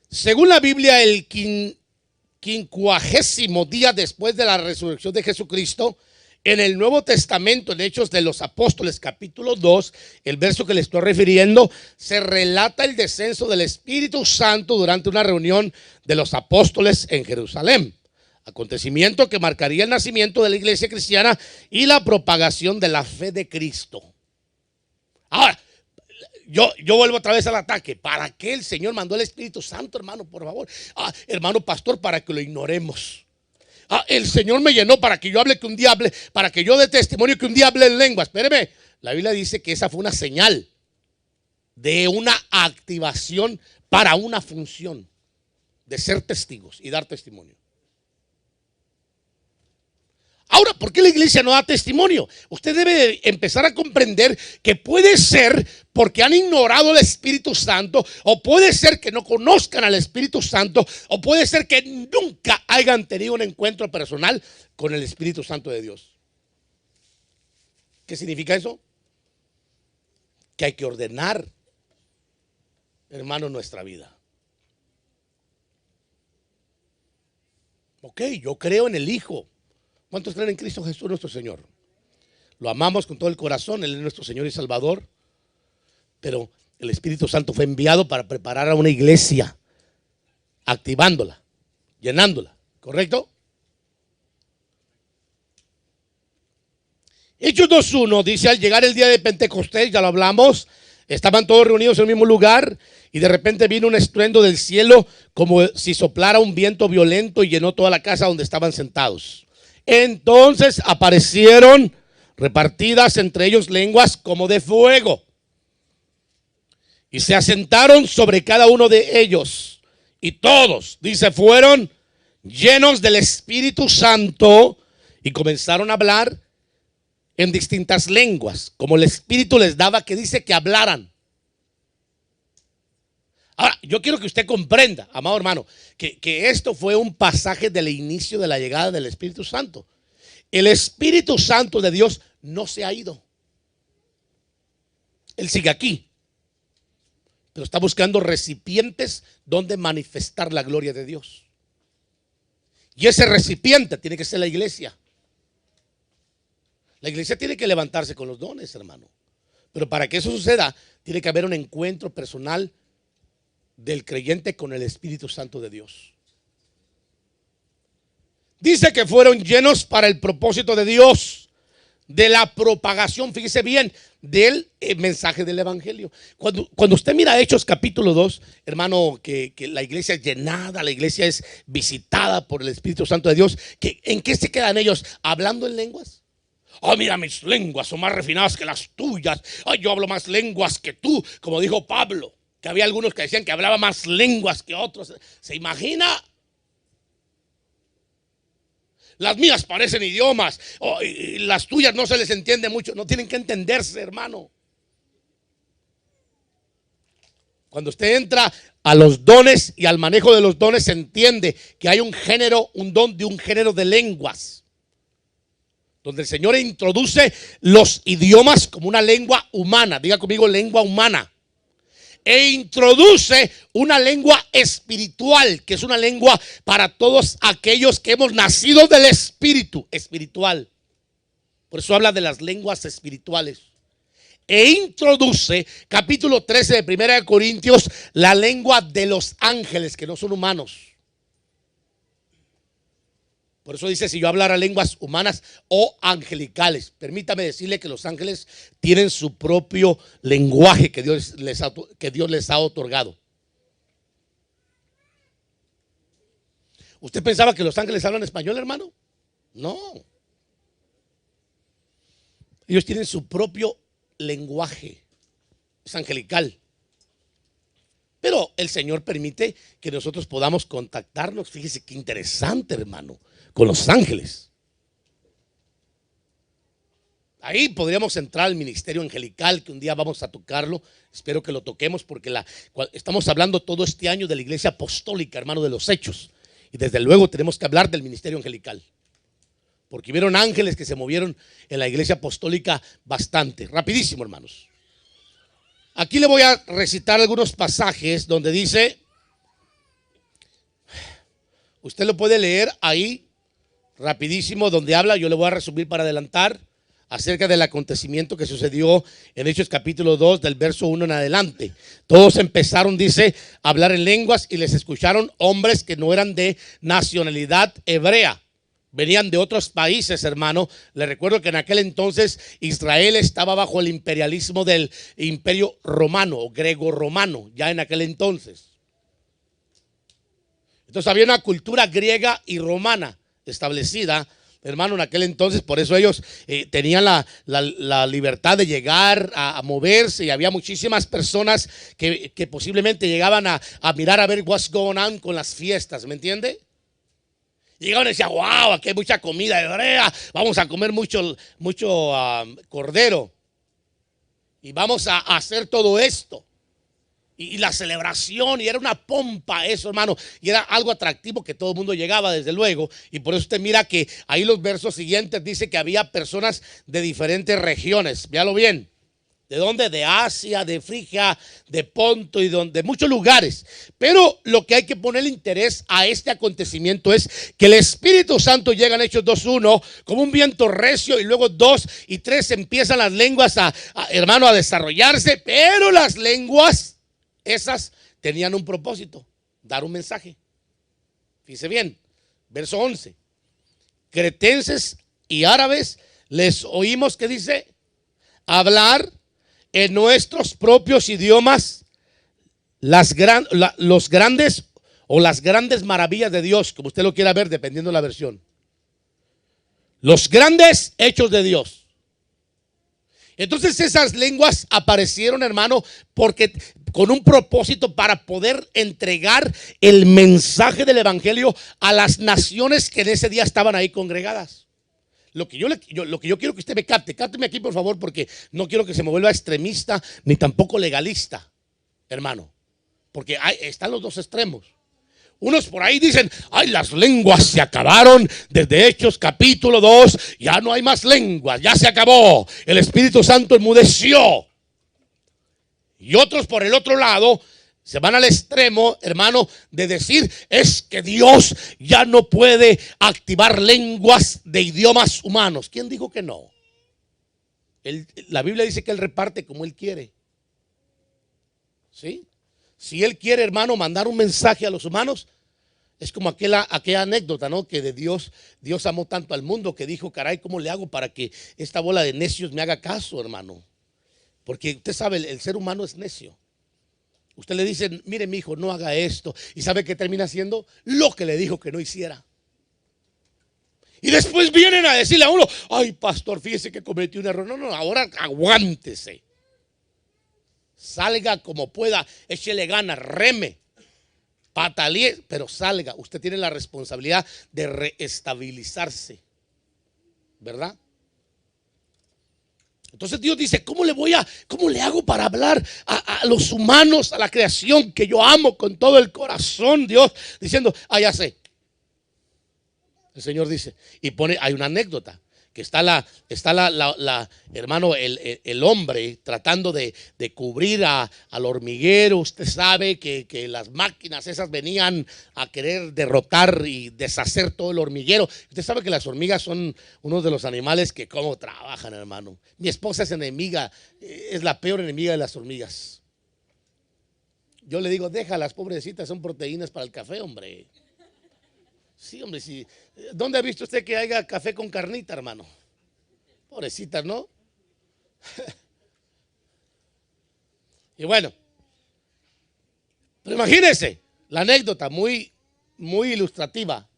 Según la Biblia, el 50º día después de la resurrección de Jesucristo, en el Nuevo Testamento, en Hechos de los Apóstoles, capítulo 2, el verso que le estoy refiriendo, se relata el descenso del Espíritu Santo durante una reunión de los apóstoles en Jerusalén. Acontecimiento que marcaría el nacimiento de la iglesia cristiana y la propagación de la fe de Cristo. Ahora, yo vuelvo otra vez al ataque. ¿Para qué el Señor mandó el Espíritu Santo, hermano? Por favor. Hermano pastor, para que lo ignoremos. El Señor me llenó para que yo hable, para que yo dé testimonio que un día hable en lenguas. Espéreme, la Biblia dice que esa fue una señal de una activación para una función de ser testigos y dar testimonio. Ahora, ¿por qué la iglesia no da testimonio? Usted debe empezar a comprender que puede ser porque han ignorado al Espíritu Santo, o puede ser que no conozcan al Espíritu Santo, o puede ser que nunca hayan tenido un encuentro personal con el Espíritu Santo de Dios. ¿Qué significa eso? Que hay que ordenar, hermano, nuestra vida. Ok, yo creo en el Hijo. ¿Cuántos creen en Cristo Jesús nuestro Señor? Lo amamos con todo el corazón, Él es nuestro Señor y Salvador. Pero el Espíritu Santo fue enviado para preparar a una iglesia, activándola, llenándola, ¿correcto? Hechos 2:1 dice: al llegar el día de Pentecostés, ya lo hablamos, estaban todos reunidos en el mismo lugar y de repente vino un estruendo del cielo como si soplara un viento violento y llenó toda la casa donde estaban sentados. Entonces aparecieron repartidas entre ellos lenguas como de fuego y se asentaron sobre cada uno de ellos, y todos, dice, fueron llenos del Espíritu Santo y comenzaron a hablar en distintas lenguas, como el Espíritu les daba, que dice que hablaran. Ahora, yo quiero que usted comprenda, amado hermano, que esto fue un pasaje del inicio de la llegada del Espíritu Santo. El Espíritu Santo de Dios no se ha ido. Él sigue aquí, pero está buscando recipientes donde manifestar la gloria de Dios. Y ese recipiente tiene que ser la iglesia. La iglesia tiene que levantarse con los dones, hermano. Pero para que eso suceda, tiene que haber un encuentro personal del creyente con el Espíritu Santo de Dios. Dice que fueron llenos para el propósito de Dios, de la propagación, fíjese bien, del mensaje del evangelio. Cuando usted mira Hechos capítulo 2, hermano, que la iglesia es llenada, la iglesia es visitada por el Espíritu Santo de Dios, ¿en qué se quedan ellos? ¿Hablando en lenguas? Oh, mira, mis lenguas son más refinadas que las tuyas. Oh, yo hablo más lenguas que tú, como dijo Pablo, que había algunos que decían que hablaba más lenguas que otros. ¿Se imagina? Las mías parecen idiomas, y las tuyas no se les entiende mucho. No tienen que entenderse, hermano. Cuando usted entra a los dones y al manejo de los dones, se entiende que hay un género, un don de un género de lenguas, donde el Señor introduce los idiomas como una lengua humana. Diga conmigo, lengua humana. E introduce una lengua espiritual, que es una lengua para todos aquellos que hemos nacido del Espíritu espiritual. Por eso habla de las lenguas espirituales. E introduce, capítulo 13 de 1 Corintios, la lengua de los ángeles, que no son humanos. Por eso dice: si yo hablara lenguas humanas o angelicales. Permítame decirle que los ángeles tienen su propio lenguaje que Dios les ha otorgado. ¿Usted pensaba que los ángeles hablan español, hermano? No. Ellos tienen su propio lenguaje. Es angelical. Pero el Señor permite que nosotros podamos contactarnos. Fíjese qué interesante, hermano, con los ángeles. Ahí podríamos entrar al ministerio angelical, que un día vamos a tocarlo. Espero que lo toquemos, porque estamos hablando todo este año de la iglesia apostólica, hermano, de los hechos. Y desde luego tenemos que hablar del ministerio angelical, porque vieron ángeles que se movieron en la iglesia apostólica bastante. Rapidísimo, hermanos. Aquí le voy a recitar algunos pasajes donde dice, usted lo puede leer ahí rapidísimo, donde habla. Yo le voy a resumir para adelantar acerca del acontecimiento que sucedió en Hechos capítulo 2, del verso 1 en adelante. Todos empezaron, dice, a hablar en lenguas y les escucharon hombres que no eran de nacionalidad hebrea. Venían de otros países, hermano. Les recuerdo que en aquel entonces Israel estaba bajo el imperialismo del imperio romano o grego-romano, ya en aquel entonces. Entonces había una cultura griega y romana establecida, hermano, en aquel entonces. Por eso ellos tenían la libertad de llegar a moverse, y había muchísimas personas que posiblemente llegaban a mirar a ver what's going on con las fiestas, ¿me entiende? Llegaban y decían: wow, aquí hay mucha comida hebrea, vamos a comer mucho cordero y vamos a hacer todo esto. Y la celebración, y era una pompa eso, hermano, y era algo atractivo que todo el mundo llegaba, desde luego. Y por eso usted mira que ahí los versos siguientes dice que había personas de diferentes regiones. Véalo bien, ¿De dónde? De Asia, de Frigia, de Ponto y de muchos lugares. Pero lo que hay que ponerle interés a este acontecimiento es que el Espíritu Santo llega en Hechos 2:1 como un viento recio, y luego 2 y 3 empiezan las lenguas hermano, a desarrollarse. Pero las lenguas esas tenían un propósito: dar un mensaje. Fíjese bien, verso 11. Cretenses y árabes les oímos, que dice, hablar en nuestros propios idiomas los grandes o las grandes maravillas de Dios, como usted lo quiera ver, dependiendo de la versión. Los grandes hechos de Dios. Entonces esas lenguas aparecieron, hermano, porque con un propósito para poder entregar el mensaje del evangelio a las naciones que en ese día estaban ahí congregadas. Lo que yo quiero que usted me capte, cápteme aquí por favor, porque no quiero que se me vuelva extremista ni tampoco legalista, hermano, porque están los dos extremos. Unos por ahí dicen, ay, las lenguas se acabaron desde Hechos capítulo 2, ya no hay más lenguas, ya se acabó, el Espíritu Santo enmudeció. Y otros por el otro lado se van al extremo, hermano, de decir, es que Dios ya no puede activar lenguas de idiomas humanos. ¿Quién dijo que no? La Biblia dice que Él reparte como Él quiere. ¿Sí? Si Él quiere, hermano, mandar un mensaje a los humanos, es como aquella anécdota, ¿no? Que de Dios amó tanto al mundo que dijo, caray, ¿cómo le hago para que esta bola de necios me haga caso, hermano? Porque usted sabe, el ser humano es necio. Usted le dice, mire mi hijo, no haga esto. ¿Y sabe qué termina haciendo? Lo que le dijo que no hiciera. Y después vienen a decirle a uno, ay pastor, fíjese que cometí un error. No, ahora aguántese. Salga como pueda, échele ganas, reme, patalee, pero salga. Usted tiene la responsabilidad de reestabilizarse, ¿verdad? Entonces Dios dice, ¿cómo le hago para hablar a los humanos, a la creación que yo amo con todo el corazón? Dios diciendo, ya sé. El Señor dice, y hay una anécdota, que está hermano, el hombre tratando de cubrir al hormiguero. Usted sabe que las máquinas esas venían a querer derrotar y deshacer todo el hormiguero. Usted sabe que las hormigas son uno de los animales que cómo trabajan, hermano. Mi esposa es enemiga, es la peor enemiga de las hormigas. Yo le digo, déjalas, pobrecitas, son proteínas para el café, hombre. Sí, hombre, sí. ¿Dónde ha visto usted que haya café con carnita, hermano? Pobrecitas, ¿no? Y bueno, pero imagínense la anécdota muy, muy ilustrativa.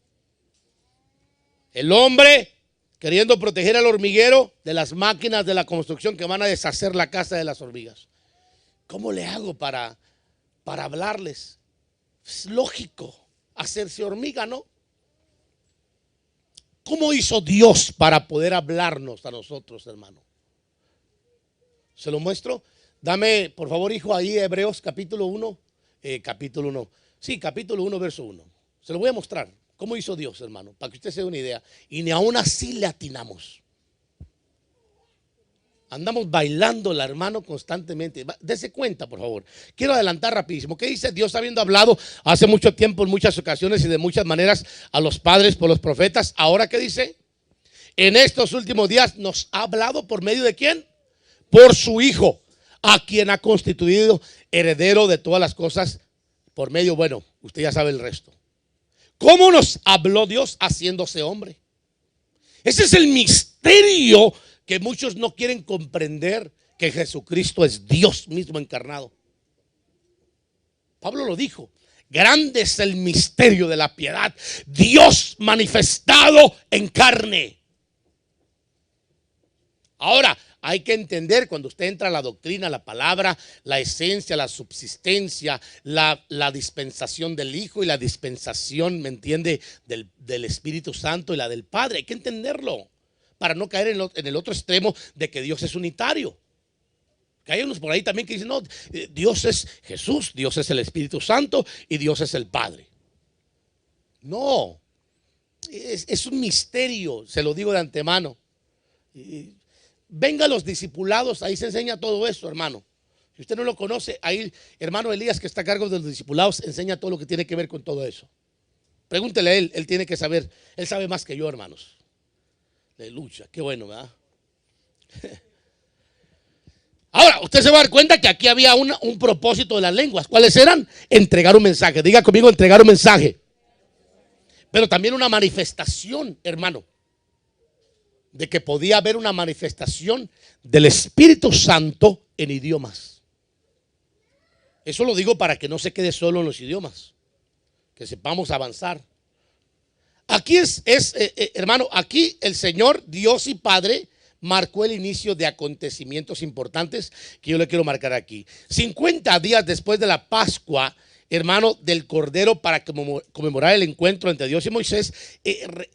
El hombre queriendo proteger al hormiguero de las máquinas de la construcción que van a deshacer la casa de las hormigas. ¿Cómo le hago para hablarles? Es lógico hacerse hormiga, ¿no? ¿Cómo hizo Dios para poder hablarnos a nosotros, hermano? ¿Se lo muestro? Dame, por favor, hijo, ahí Hebreos capítulo 1. Sí, capítulo 1, verso 1. Se lo voy a mostrar. ¿Cómo hizo Dios, hermano? Para que usted se dé una idea. Y ni aún así le atinamos. Andamos bailándola, hermano, constantemente. Dese cuenta, por favor. Quiero adelantar rapidísimo. ¿Qué dice Dios habiendo hablado hace mucho tiempo, en muchas ocasiones y de muchas maneras a los padres por los profetas? Ahora, ¿qué dice? En estos últimos días nos ha hablado por medio de ¿quién? Por su Hijo, a quien ha constituido heredero de todas las cosas por medio, bueno, usted ya sabe el resto. ¿Cómo nos habló Dios haciéndose hombre? Ese es el misterio que muchos no quieren comprender, que Jesucristo es Dios mismo encarnado. Pablo lo dijo, grande es el misterio de la piedad, Dios manifestado en carne. Ahora, hay que entender cuando usted entra a la doctrina, la palabra, la esencia, la subsistencia, la dispensación del Hijo y la dispensación, ¿me entiende?, del Espíritu Santo y la del Padre. Hay que entenderlo para no caer en el otro extremo de que Dios es unitario. Que hay unos por ahí también que dicen, no, Dios es Jesús, Dios es el Espíritu Santo y Dios es el Padre. No, es un misterio, se lo digo de antemano. venga los discipulados, ahí se enseña todo eso, hermano. Si usted no lo conoce, ahí, hermano Elías, que está a cargo de los discipulados, enseña todo lo que tiene que ver con todo eso. Pregúntele a él tiene que saber, él sabe más que yo, hermanos. Aleluya, qué bueno, ¿verdad? Ahora, usted se va a dar cuenta que aquí había un propósito de las lenguas. ¿Cuáles eran? Entregar un mensaje. Diga conmigo, entregar un mensaje. Pero también una manifestación, hermano, de que podía haber una manifestación del Espíritu Santo en idiomas. Eso lo digo para que no se quede solo en los idiomas, que sepamos avanzar. Aquí hermano, aquí el Señor, Dios y Padre, marcó el inicio de acontecimientos importantes que yo le quiero marcar aquí. 50 días después de la Pascua, hermano, del Cordero, para conmemorar el encuentro entre Dios y Moisés,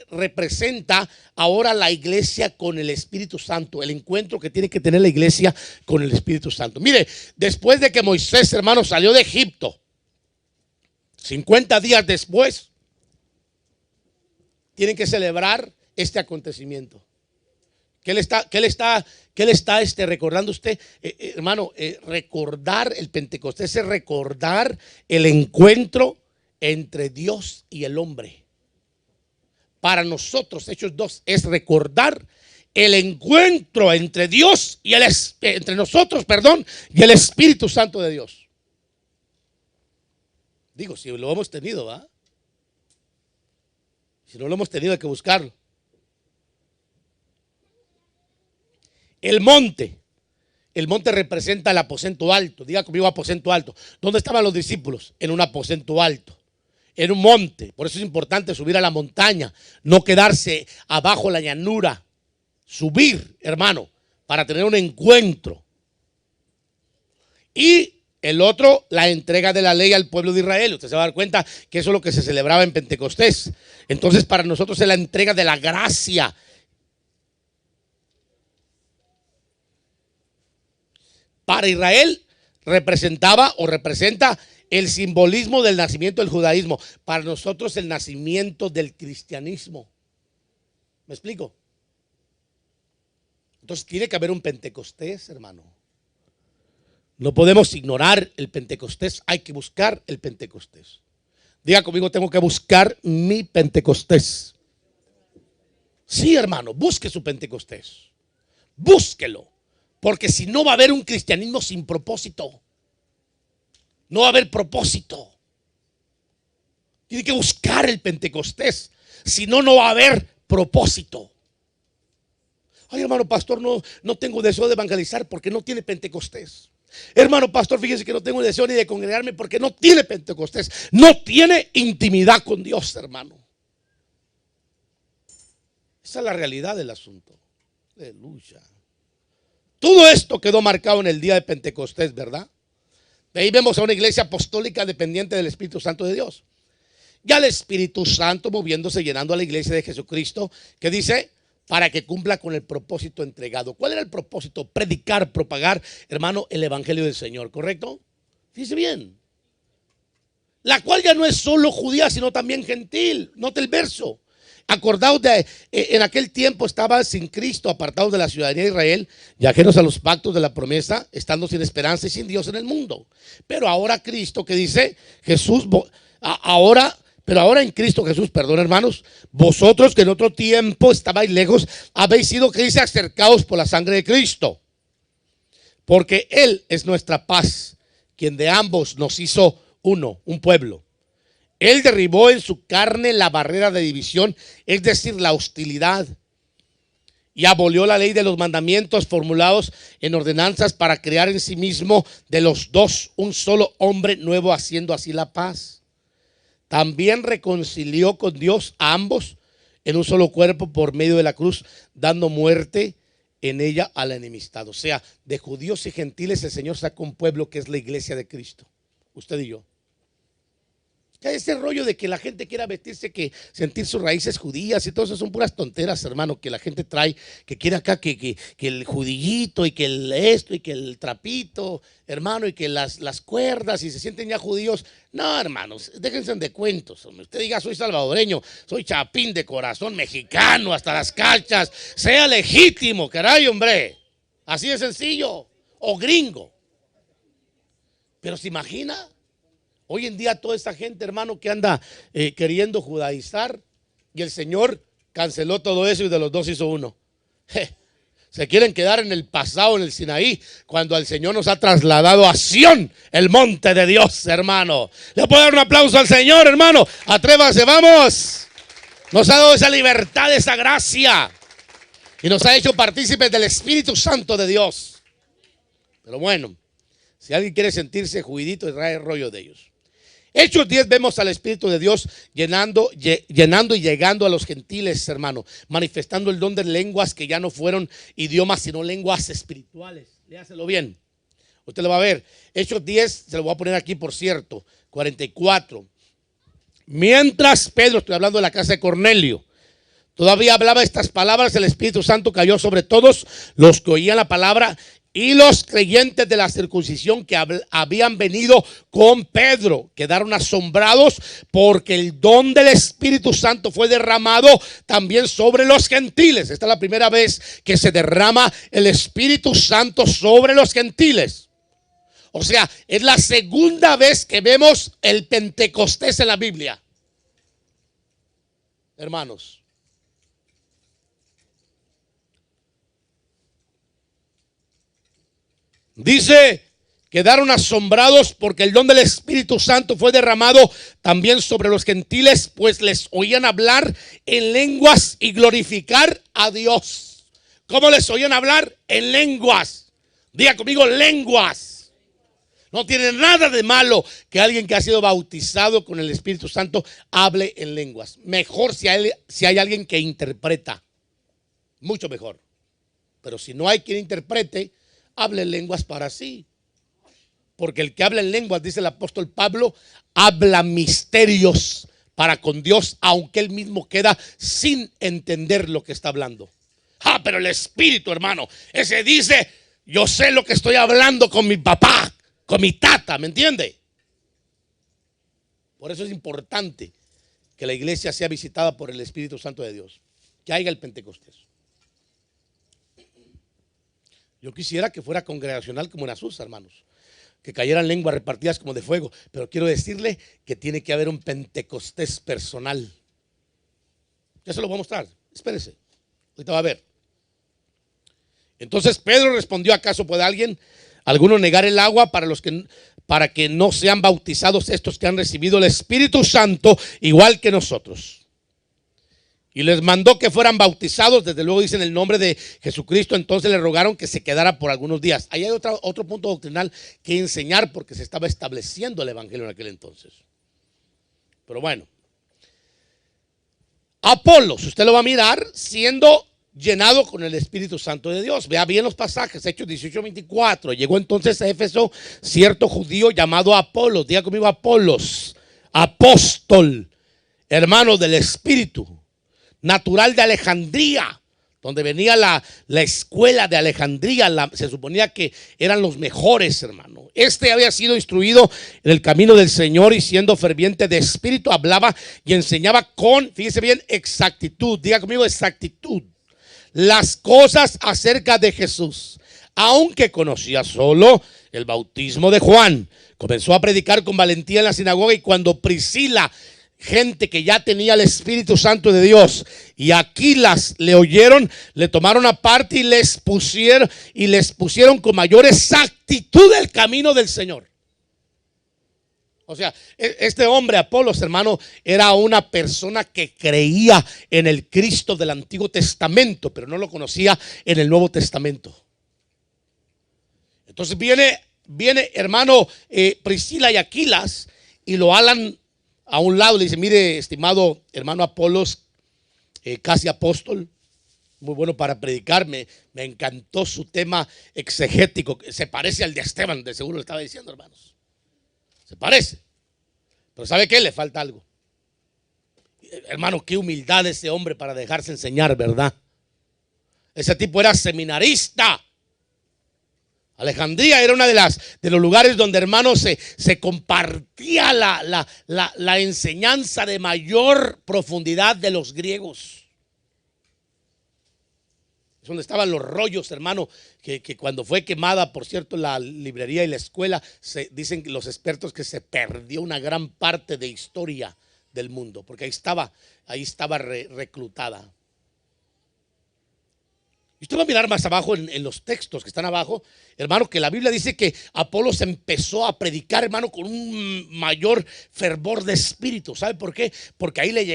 representa ahora la iglesia con el Espíritu Santo, el encuentro que tiene que tener la iglesia con el Espíritu Santo. Mire, después de que Moisés, hermano, salió de Egipto, 50 días después, tienen que celebrar este acontecimiento. ¿Qué le está recordando usted, hermano? Recordar el Pentecostés es recordar el encuentro entre Dios y el hombre. Para nosotros, Hechos 2, es recordar el encuentro entre Dios y entre nosotros, y el Espíritu Santo de Dios. Digo, si lo hemos tenido, ¿va? Si no lo hemos tenido, hay que buscarlo. El monte representa el aposento alto. Diga conmigo, aposento alto. ¿Dónde estaban los discípulos? En un aposento alto, en un monte. Por eso es importante subir a la montaña, no quedarse abajo en la llanura. Subir, hermano, para tener un encuentro. Y el otro, la entrega de la ley al pueblo de Israel. Usted se va a dar cuenta que eso es lo que se celebraba en Pentecostés. Entonces, para nosotros es la entrega de la gracia. Para Israel representaba o representa el simbolismo del nacimiento del judaísmo. Para nosotros el nacimiento del cristianismo. ¿Me explico? Entonces tiene que haber un Pentecostés, hermano. No podemos ignorar el Pentecostés. Hay que buscar el Pentecostés. Diga conmigo, tengo que buscar mi Pentecostés. Sí, hermano, busque su Pentecostés. Búsquelo. Porque si no va a haber un cristianismo sin propósito. No va a haber propósito. Tiene que buscar el Pentecostés. Si no, no va a haber propósito. Ay, hermano pastor, no tengo deseo de evangelizar porque no tiene Pentecostés. Hermano pastor, fíjese que no tengo deseo ni de congregarme porque no tiene Pentecostés. No tiene intimidad con Dios, hermano. Esa es la realidad del asunto. Aleluya. Todo esto quedó marcado en el día de Pentecostés, ¿verdad? De ahí vemos a una iglesia apostólica dependiente del Espíritu Santo de Dios. Ya el Espíritu Santo moviéndose, llenando a la iglesia de Jesucristo, que dice, para que cumpla con el propósito entregado. ¿Cuál era el propósito? Predicar, propagar, hermano, el evangelio del Señor, ¿correcto? Fíjese bien. La cual ya no es solo judía, sino también gentil. Note el verso. Acordaos de en aquel tiempo estaban sin Cristo, apartados de la ciudadanía de Israel y ajenos a los pactos de la promesa, estando sin esperanza y sin Dios en el mundo. Pero ahora Cristo, que dice Jesús, pero ahora en Cristo Jesús, perdón, hermanos, vosotros que en otro tiempo estabais lejos, habéis sido, que dice, acercados por la sangre de Cristo, porque Él es nuestra paz, quien de ambos nos hizo uno, un pueblo. Él derribó en su carne la barrera de división, es decir, la hostilidad, y abolió la ley de los mandamientos formulados en ordenanzas para crear en sí mismo de los dos un solo hombre nuevo, haciendo así la paz. También reconcilió con Dios a ambos en un solo cuerpo por medio de la cruz, dando muerte en ella a la enemistad. O sea, de judíos y gentiles el Señor sacó un pueblo que es la iglesia de Cristo, usted y yo. Ya ese rollo de que la gente quiera vestirse, que sentir sus raíces judías y todo eso son puras tonteras, hermano, que la gente trae, que quiere acá que el judillito y que el esto y que el trapito, hermano, y que las cuerdas y se sienten ya judíos. No, hermanos, déjense de cuentos. Hombre. Usted diga, soy salvadoreño, soy chapín de corazón, mexicano hasta las cachas, sea legítimo, caray, hombre. Así de sencillo. O gringo. Pero se imagina, hoy en día toda esta gente, hermano, que anda queriendo judaizar, y el Señor canceló todo eso y de los dos hizo uno. Se quieren quedar en el pasado, en el Sinaí, cuando el Señor nos ha trasladado a Sión, el monte de Dios, hermano. Le puedo dar un aplauso al Señor, hermano. Atrévase, vamos. Nos ha dado esa libertad, esa gracia, y nos ha hecho partícipes del Espíritu Santo de Dios. Pero bueno, si alguien quiere sentirse juidito, trae rollo de ellos. Hechos 10 vemos al Espíritu de Dios llenando y llegando a los gentiles, hermano, manifestando el don de lenguas que ya no fueron idiomas, sino lenguas espirituales. Léaselo bien. Usted lo va a ver. Hechos 10, se lo voy a poner aquí, por cierto, 44. Mientras Pedro, estoy hablando de la casa de Cornelio, todavía hablaba estas palabras, el Espíritu Santo cayó sobre todos los que oían la palabra. Y los creyentes de la circuncisión que habían venido con Pedro quedaron asombrados porque el don del Espíritu Santo fue derramado también sobre los gentiles. Esta es la primera vez que se derrama el Espíritu Santo sobre los gentiles. O sea, es la segunda vez que vemos el Pentecostés en la Biblia. Hermanos. Dice, quedaron asombrados porque el don del Espíritu Santo fue derramado también sobre los gentiles, pues les oían hablar en lenguas y glorificar a Dios. ¿Cómo les oían hablar? En lenguas. Diga conmigo, lenguas. No tiene nada de malo que alguien que ha sido bautizado con el Espíritu Santo hable en lenguas. Mejor si hay alguien que interpreta. Mucho mejor. Pero si no hay quien interprete, hable en lenguas para sí. Porque el que habla en lenguas, dice el apóstol Pablo, habla misterios para con Dios, aunque él mismo queda sin entender lo que está hablando. Pero el Espíritu, hermano, ese dice, yo sé lo que estoy hablando con mi papá, con mi tata, ¿me entiende? Por eso es importante que la iglesia sea visitada por el Espíritu Santo de Dios, que haya el Pentecostés. Yo quisiera que fuera congregacional como en Azusa, hermanos, que cayeran lenguas repartidas como de fuego, pero quiero decirle que tiene que haber un Pentecostés personal. Ya se lo voy a mostrar, espérese, ahorita va a ver. Entonces Pedro respondió, ¿acaso puede alguno negar el agua para que no sean bautizados estos que han recibido el Espíritu Santo igual que nosotros? Y les mandó que fueran bautizados, desde luego dicen el nombre de Jesucristo. Entonces le rogaron que se quedara por algunos días. Ahí hay otro punto doctrinal que enseñar, porque se estaba estableciendo el evangelio en aquel entonces. Pero bueno, Apolos, usted lo va a mirar siendo llenado con el Espíritu Santo de Dios. Vea bien los pasajes, Hechos 18:24. Llegó entonces a Éfeso cierto judío llamado Apolos. Diga conmigo, Apolos, apóstol, hermano del Espíritu, natural de Alejandría, donde venía la escuela de Alejandría. Se suponía que eran los mejores, hermano. Este había sido instruido en el camino del Señor y siendo ferviente de espíritu hablaba y enseñaba con, fíjese bien, exactitud. Diga conmigo, exactitud, las cosas acerca de Jesús, aunque conocía solo el bautismo de Juan. Comenzó a predicar con valentía en la sinagoga, y cuando Priscila, gente que ya tenía el Espíritu Santo de Dios, y Aquilas le oyeron, le tomaron aparte y les pusieron con mayor exactitud el camino del Señor. O sea, este hombre Apolos, hermano, era una persona que creía en el Cristo del Antiguo Testamento, pero no lo conocía en el Nuevo Testamento. Entonces viene hermano, Priscila y Aquilas, y lo alan a un lado. Le dice, mire, estimado hermano Apolos, casi apóstol, muy bueno para predicar, me encantó su tema exegético, se parece al de Esteban, de seguro le estaba diciendo, hermanos. Se parece, pero ¿sabe qué? Le falta algo. Hermano, qué humildad ese hombre para dejarse enseñar, ¿verdad? Ese tipo era seminarista. Alejandría era una de los lugares donde, hermanos, se compartía la enseñanza de mayor profundidad de los griegos. Es donde estaban los rollos, hermano, que cuando fue quemada, por cierto, la librería y la escuela, dicen los expertos que se perdió una gran parte de historia del mundo, porque ahí estaba reclutada. Y usted va a mirar más abajo en los textos que están abajo, hermano, que la Biblia dice que Apolos empezó a predicar, hermano, con un mayor fervor de espíritu. ¿Sabe por qué? Porque ahí le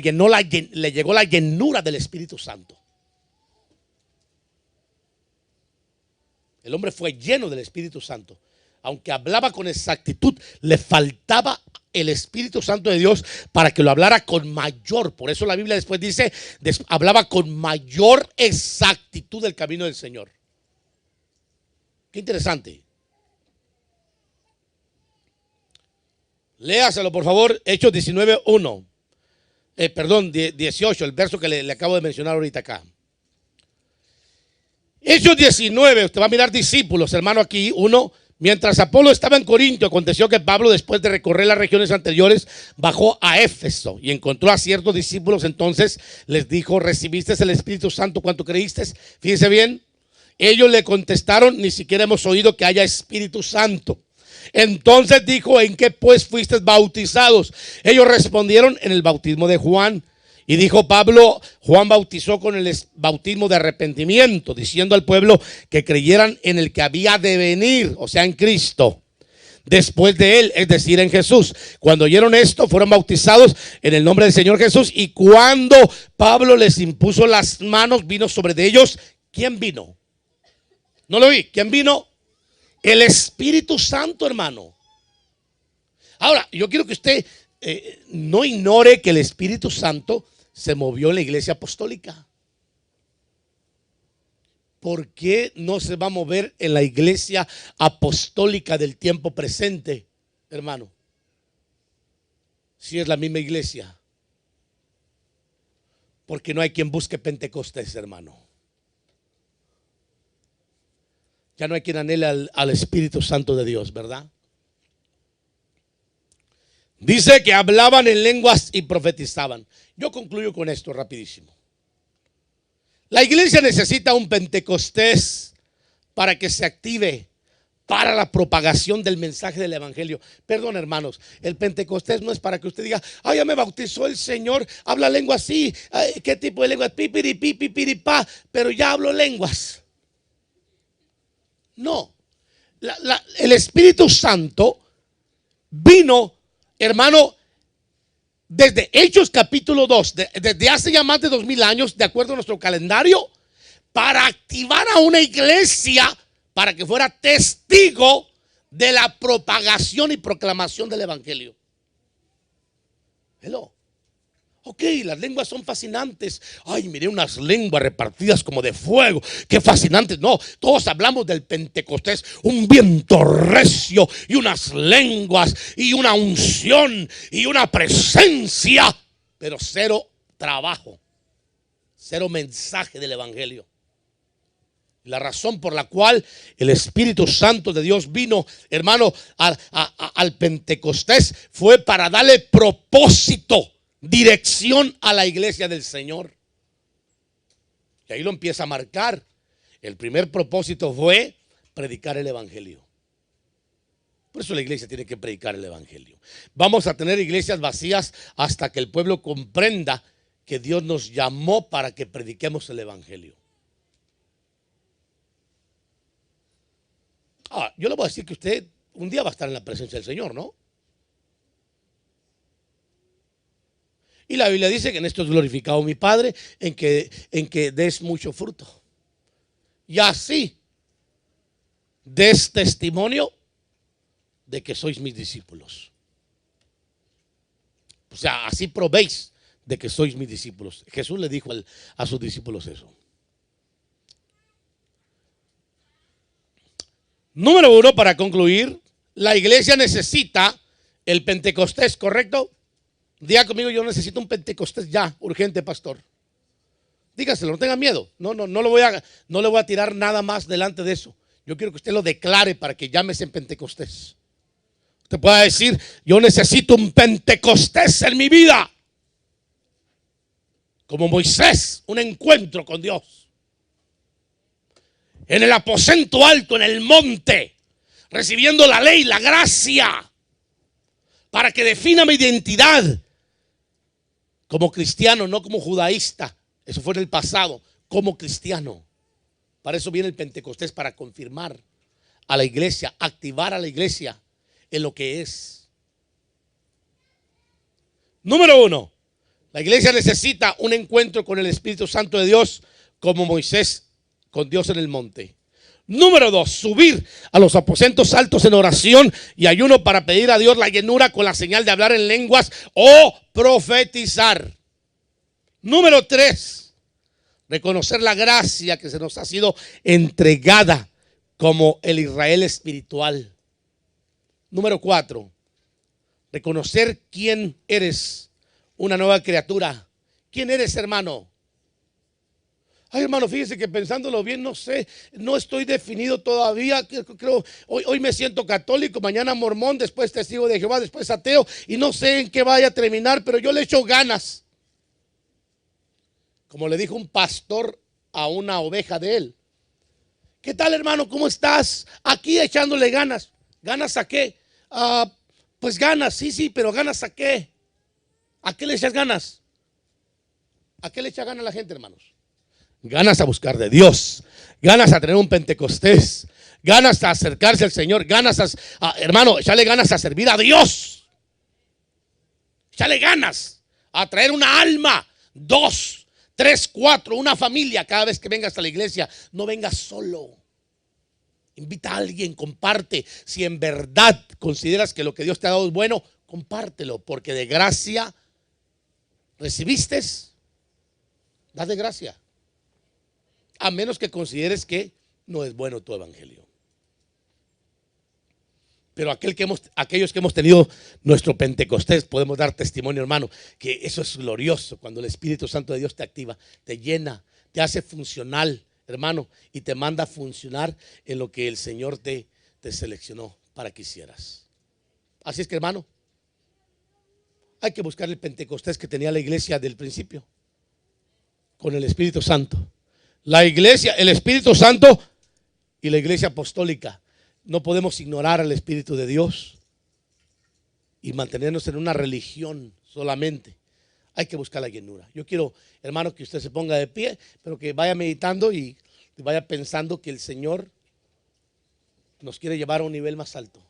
llegó la llenura del Espíritu Santo. El hombre fue lleno del Espíritu Santo. Aunque hablaba con exactitud, le faltaba el Espíritu Santo de Dios para que lo hablara con mayor. Por eso la Biblia después dice, hablaba con mayor exactitud del camino del Señor. Qué interesante. Léaselo por favor, Hechos 19:1. 18, el verso que le acabo de mencionar ahorita acá. Hechos 19, usted va a mirar discípulos, hermano, aquí, uno. Mientras Apolo estaba en Corinto, aconteció que Pablo, después de recorrer las regiones anteriores, bajó a Éfeso y encontró a ciertos discípulos. Entonces les dijo: ¿recibiste el Espíritu Santo cuando creíste? Fíjense bien, ellos le contestaron: ni siquiera hemos oído que haya Espíritu Santo. Entonces dijo: ¿en qué pues fuisteis bautizados? Ellos respondieron: en el bautismo de Juan. Y dijo Pablo: Juan bautizó con el bautismo de arrepentimiento, diciendo al pueblo que creyeran en el que había de venir, o sea, en Cristo, después de él, es decir, en Jesús. Cuando oyeron esto, fueron bautizados en el nombre del Señor Jesús. Y cuando Pablo les impuso las manos, vino sobre de ellos. ¿Quién vino? No lo vi. ¿Quién vino? El Espíritu Santo, hermano. Ahora, yo quiero que usted no ignore que el Espíritu Santo se movió en la iglesia apostólica. ¿Por qué no se va a mover en la iglesia apostólica del tiempo presente, hermano? Si es la misma iglesia. Porque no hay quien busque Pentecostés, hermano. Ya no hay quien anhele al Espíritu Santo de Dios, ¿verdad? Dice que hablaban en lenguas y profetizaban. Yo concluyo con esto rapidísimo. La iglesia necesita un Pentecostés para que se active para la propagación del mensaje del evangelio. Perdón, hermanos, el Pentecostés no es para que usted diga: ay, ya me bautizó el Señor, habla lengua así. ¿Qué tipo de lenguas? Pipiripi, pipiripa, pero ya hablo lenguas. No, el Espíritu Santo vino, hermano, desde Hechos capítulo 2, desde hace ya más de 2000 años, de acuerdo a nuestro calendario, para activar a una iglesia para que fuera testigo de la propagación y proclamación del evangelio. Hello. Ok, las lenguas son fascinantes. Ay, miré unas lenguas repartidas como de fuego. Qué fascinantes. No, todos hablamos del Pentecostés. Un viento recio y unas lenguas y una unción y una presencia. Pero cero trabajo. Cero mensaje del evangelio. La razón por la cual el Espíritu Santo de Dios vino, hermano, al Pentecostés fue para darle propósito, dirección a la iglesia del Señor. Y ahí lo empieza a marcar. El primer propósito fue predicar el evangelio. Por eso la iglesia tiene que predicar el evangelio. Vamos a tener iglesias vacías hasta que el pueblo comprenda que Dios nos llamó para que prediquemos el evangelio. Yo le voy a decir que usted un día va a estar en la presencia del Señor, ¿no? Y la Biblia dice que en esto es glorificado mi Padre, en que des mucho fruto. Y así des testimonio de que sois mis discípulos. O sea, así probéis de que sois mis discípulos. Jesús le dijo a sus discípulos eso. Número 1, para concluir, la iglesia necesita el Pentecostés, ¿correcto? Diga conmigo: yo necesito un Pentecostés ya, urgente, pastor. Dígaselo, no tenga miedo. No le voy a tirar nada más delante de eso. Yo quiero que usted lo declare para que llámese en Pentecostés. Usted pueda decir: yo necesito un Pentecostés en mi vida. Como Moisés, un encuentro con Dios. en el aposento alto, en el monte, recibiendo la ley, la gracia, para que defina mi identidad como cristiano, no como judaísta. Eso fue en el pasado, como cristiano. Para eso viene el Pentecostés, para confirmar a la iglesia, activar a la iglesia en lo que es. Número 1, la iglesia necesita un encuentro con el Espíritu Santo de Dios, como Moisés con Dios en el monte. Número 2, subir a los aposentos altos en oración y ayuno para pedir a Dios la llenura con la señal de hablar en lenguas o profetizar. Número 3, reconocer la gracia que se nos ha sido entregada como el Israel espiritual. Número 4, reconocer quién eres, una nueva criatura. ¿Quién eres, hermano? Ay, hermano, fíjese que pensándolo bien, no sé, no estoy definido todavía. Creo, hoy me siento católico, mañana mormón, después testigo de Jehová, después ateo, y no sé en qué vaya a terminar, pero yo le echo ganas. Como le dijo un pastor a una oveja de él: ¿qué tal, hermano? ¿Cómo estás? Aquí echándole ganas. ¿Ganas a qué? Pues ganas, sí, pero ¿ganas a qué? ¿A qué le echas ganas? ¿A qué le echa ganas la gente, hermanos? Ganas a buscar de Dios, ganas a tener un Pentecostés, ganas a acercarse al Señor, ganas hermano, échale ganas a servir a Dios. Échale ganas a traer una alma, 2, 3, 4, una familia cada vez que vengas a la iglesia. No vengas solo. Invita a alguien, comparte. Si en verdad consideras que lo que Dios te ha dado es bueno, compártelo, porque de gracia recibiste, da de gracia. A menos que consideres que no es bueno tu evangelio. Pero aquellos que hemos tenido nuestro Pentecostés, podemos dar testimonio, hermano, que eso es glorioso. Cuando el Espíritu Santo de Dios te activa, te llena, te hace funcional, hermano, y te manda a funcionar en lo que el Señor te seleccionó para que hicieras. Así es que, hermano, hay que buscar el Pentecostés que tenía la iglesia del principio, con el Espíritu Santo. La iglesia, el Espíritu Santo y la iglesia apostólica. No podemos ignorar al Espíritu de Dios y mantenernos en una religión solamente. Hay que buscar la llenura. Yo quiero, hermano, que usted se ponga de pie, pero que vaya meditando y vaya pensando que el Señor nos quiere llevar a un nivel más alto.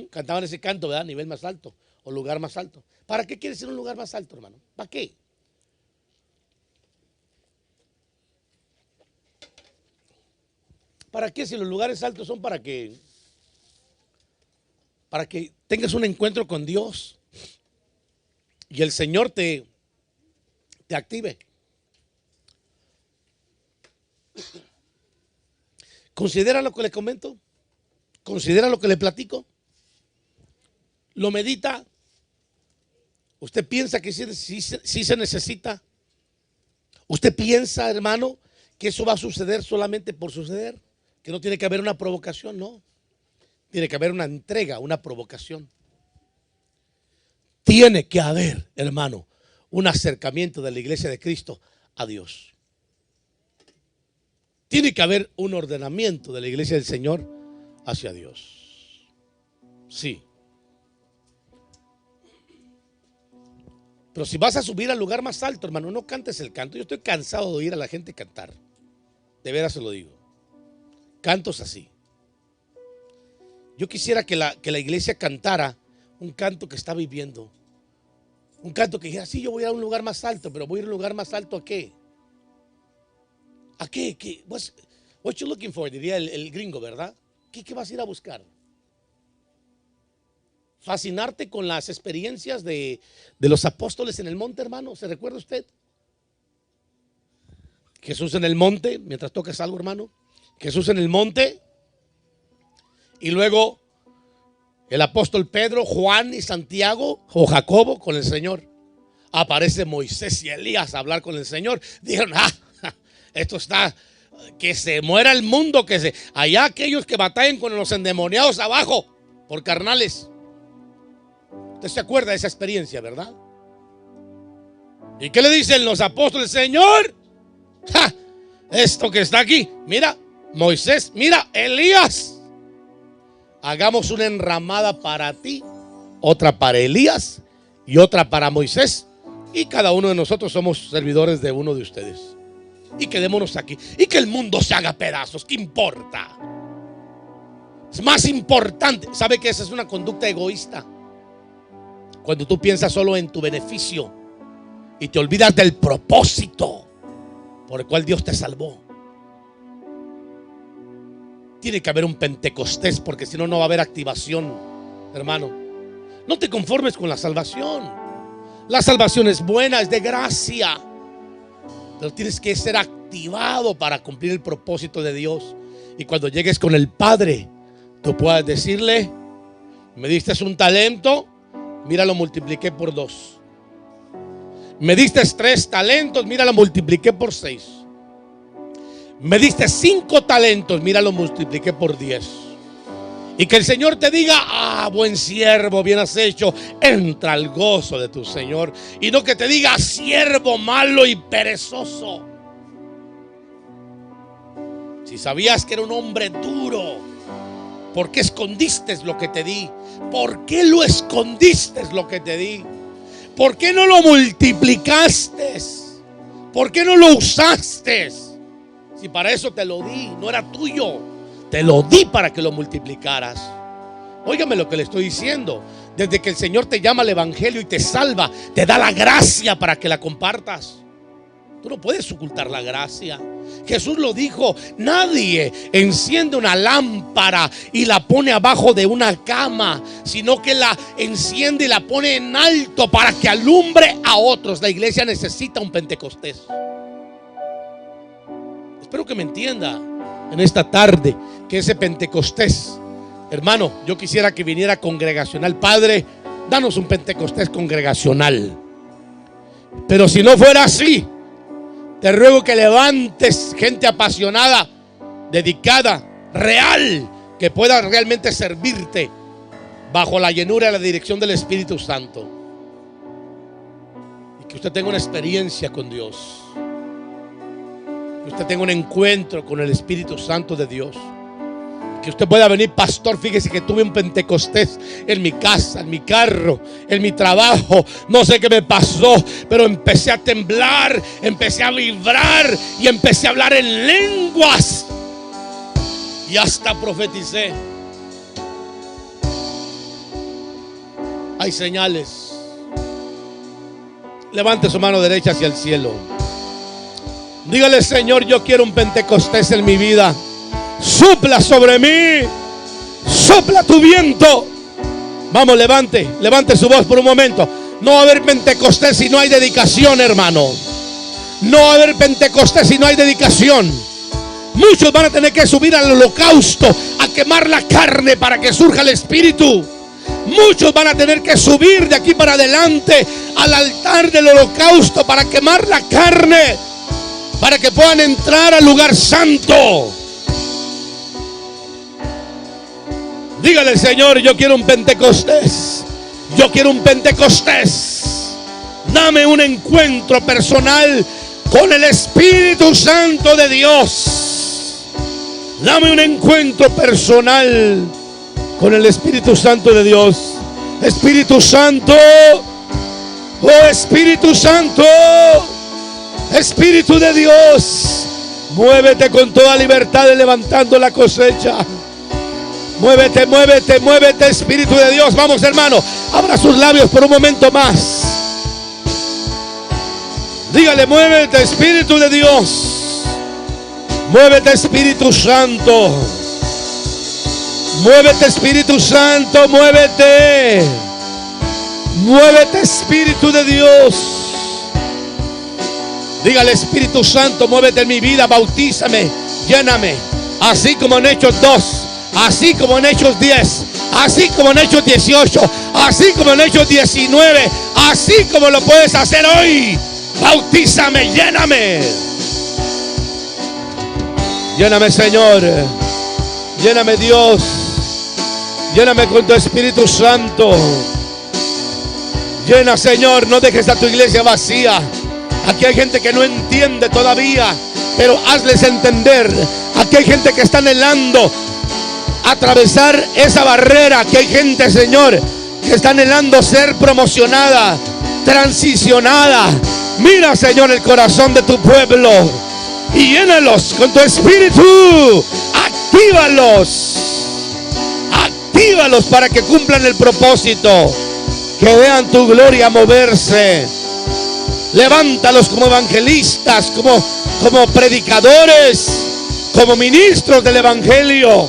Cantaban ese canto, ¿verdad? Nivel más alto o lugar más alto. ¿Para qué quieres ser un lugar más alto, hermano? ¿Para qué? ¿Para qué? Si los lugares altos son para que tengas un encuentro con Dios y el Señor te active. Considera lo que le comento, considera lo que le platico, lo medita. Usted piensa que sí se necesita. Usted piensa, hermano, que eso va a suceder solamente por suceder. Que no tiene que haber una provocación, no. Tiene que haber una entrega, una provocación. Tiene que haber, hermano, un acercamiento de la iglesia de Cristo a Dios. Tiene que haber un ordenamiento de la iglesia del Señor hacia Dios. Sí. Pero si vas a subir al lugar más alto, hermano, no cantes el canto. Yo estoy cansado de oír a la gente cantar. De veras se lo digo. Cantos así. Yo quisiera que la iglesia cantara un canto que está viviendo. Un canto que dijera: sí, yo voy a un lugar más alto, pero voy a ir a un lugar más alto ¿a qué? ¿A qué? What you looking for? Diría el gringo, ¿verdad? ¿Qué vas a ir a buscar? Fascinarte con las experiencias de los apóstoles en el monte, hermano. ¿Se recuerda usted? Jesús en el monte, mientras tocas algo, hermano. Jesús en el monte, y luego el apóstol Pedro, Juan y Santiago o Jacobo con el Señor. Aparece Moisés y Elías a hablar con el Señor. Dijeron: esto está, que se muera el mundo, allá aquellos que batallen con los endemoniados abajo por carnales. Usted se acuerda de esa experiencia, ¿verdad? ¿Y qué le dicen los apóstoles? Señor, Esto que está aquí, mira, Moisés, mira, Elías. Hagamos una enramada para ti, otra para Elías y otra para Moisés. Y cada uno de nosotros somos servidores de uno de ustedes. Y quedémonos aquí. Y que el mundo se haga pedazos. ¿Qué importa? Es más importante. ¿Sabe que esa es una conducta egoísta? Cuando tú piensas solo en tu beneficio y te olvidas del propósito por el cual Dios te salvó. Tiene que haber un Pentecostés, porque si no, no va a haber activación, hermano. No te conformes con la salvación. La salvación es buena, es de gracia, pero tienes que ser activado para cumplir el propósito de Dios. Y cuando llegues con el Padre, tú puedas decirle: me diste un talento, mira, lo multipliqué por 2. Me diste 3 talentos, mira, lo multipliqué por 6. Me diste 5 talentos, mira, lo multipliqué por 10. Y que el Señor te diga: ah, buen siervo, bien has hecho, entra al gozo de tu Señor. Y no que te diga: siervo malo y perezoso. Si sabías que era un hombre duro, ¿por qué escondiste lo que te di? ¿Por qué lo escondiste lo que te di? ¿Por qué no lo multiplicaste? ¿Por qué no lo usaste? Si para eso te lo di, no era tuyo. Te lo di para que lo multiplicaras. Óigame lo que le estoy diciendo. Desde que el Señor te llama al evangelio y te salva, te da la gracia para que la compartas. Tú no puedes ocultar la gracia. Jesús lo dijo: nadie enciende una lámpara y la pone abajo de una cama, sino que la enciende y la pone en alto para que alumbre a otros. La iglesia necesita un Pentecostés. Espero que me entienda en esta tarde que ese Pentecostés, hermano, yo quisiera que viniera congregacional. Padre, danos un Pentecostés congregacional. Pero si no fuera así, te ruego que levantes gente apasionada, dedicada, real, que pueda realmente servirte bajo la llenura y la dirección del Espíritu Santo. Y que usted tenga una experiencia con Dios, que usted tenga un encuentro con el Espíritu Santo de Dios. Que usted pueda venir: pastor, fíjese que tuve un Pentecostés en mi casa, en mi carro, en mi trabajo. No sé qué me pasó, pero empecé a temblar, empecé a vibrar y empecé a hablar en lenguas. Y hasta profeticé. Hay señales. Levante su mano derecha hacia el cielo. Dígale: Señor, yo quiero un Pentecostés en mi vida. Sopla sobre mí, sopla tu viento. Vamos, levante su voz por un momento. No va a haber Pentecostés si no hay dedicación, hermano. No va a haber Pentecostés si no hay dedicación. Muchos van a tener que subir al holocausto a quemar la carne para que surja el Espíritu. Muchos van a tener que subir de aquí para adelante al altar del holocausto para quemar la carne, para que puedan entrar al lugar santo. Dígale: Señor, yo quiero un Pentecostés. Yo quiero un Pentecostés. Dame un encuentro personal con el Espíritu Santo de Dios. Dame un encuentro personal con el Espíritu Santo de Dios. Espíritu Santo, oh Espíritu Santo, Espíritu de Dios, muévete con toda libertad levantando la cosecha. Muévete, muévete, muévete, Espíritu de Dios. Vamos, hermano, abra sus labios por un momento más. Dígale: muévete, Espíritu de Dios. Muévete, Espíritu Santo. Muévete, Espíritu Santo, muévete. Muévete, Espíritu de Dios. Dígale: Espíritu Santo, muévete en mi vida, bautízame, lléname. Así como en Hechos 2. Así como en Hechos 10, así como en Hechos 18, así como en Hechos 19, así como lo puedes hacer hoy. Bautízame, lléname. Lléname, Señor. Lléname, Dios. Lléname con tu Espíritu Santo. Llena, Señor, no dejes a tu iglesia vacía. Aquí hay gente que no entiende todavía pero hazles entender. Aquí hay gente que está anhelando atravesar esa barrera. Aquí hay gente, Señor, que está anhelando ser promocionada, transicionada. Mira, Señor, el corazón de tu pueblo y llénalos con tu espíritu. Actívalos para que cumplan el propósito, que vean tu gloria moverse. Levántalos como evangelistas, como predicadores, como ministros del evangelio,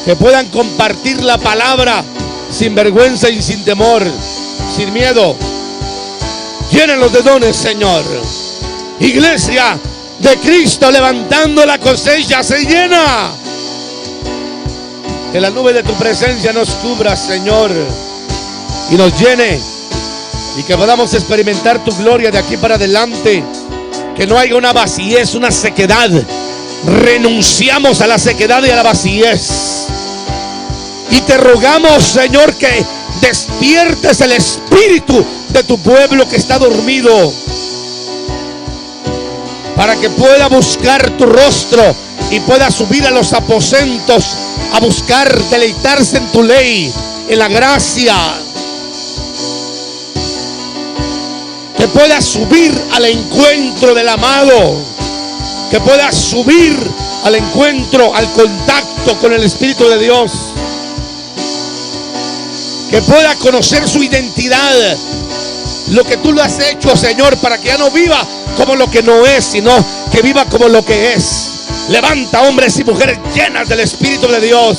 que puedan compartir la palabra sin vergüenza y sin temor, sin miedo. Llénalos de dones, Señor. Iglesia de Cristo, levantando la cosecha, se llena. Que la nube de tu presencia nos cubra, Señor, y nos llene, y que podamos experimentar tu gloria de aquí para adelante. Que no haya una vacíez, una sequedad. Renunciamos a la sequedad y a la vacíez, y te rogamos, Señor, que despiertes el espíritu de tu pueblo que está dormido, para que pueda buscar tu rostro y pueda subir a los aposentos a buscar deleitarse en tu ley, en la gracia. Que pueda subir al encuentro del amado, que pueda subir al encuentro, al contacto con el Espíritu de Dios, que pueda conocer su identidad, lo que tú lo has hecho, Señor, para que ya no viva como lo que no es, sino que viva como lo que es. Levanta hombres y mujeres llenas del Espíritu de Dios.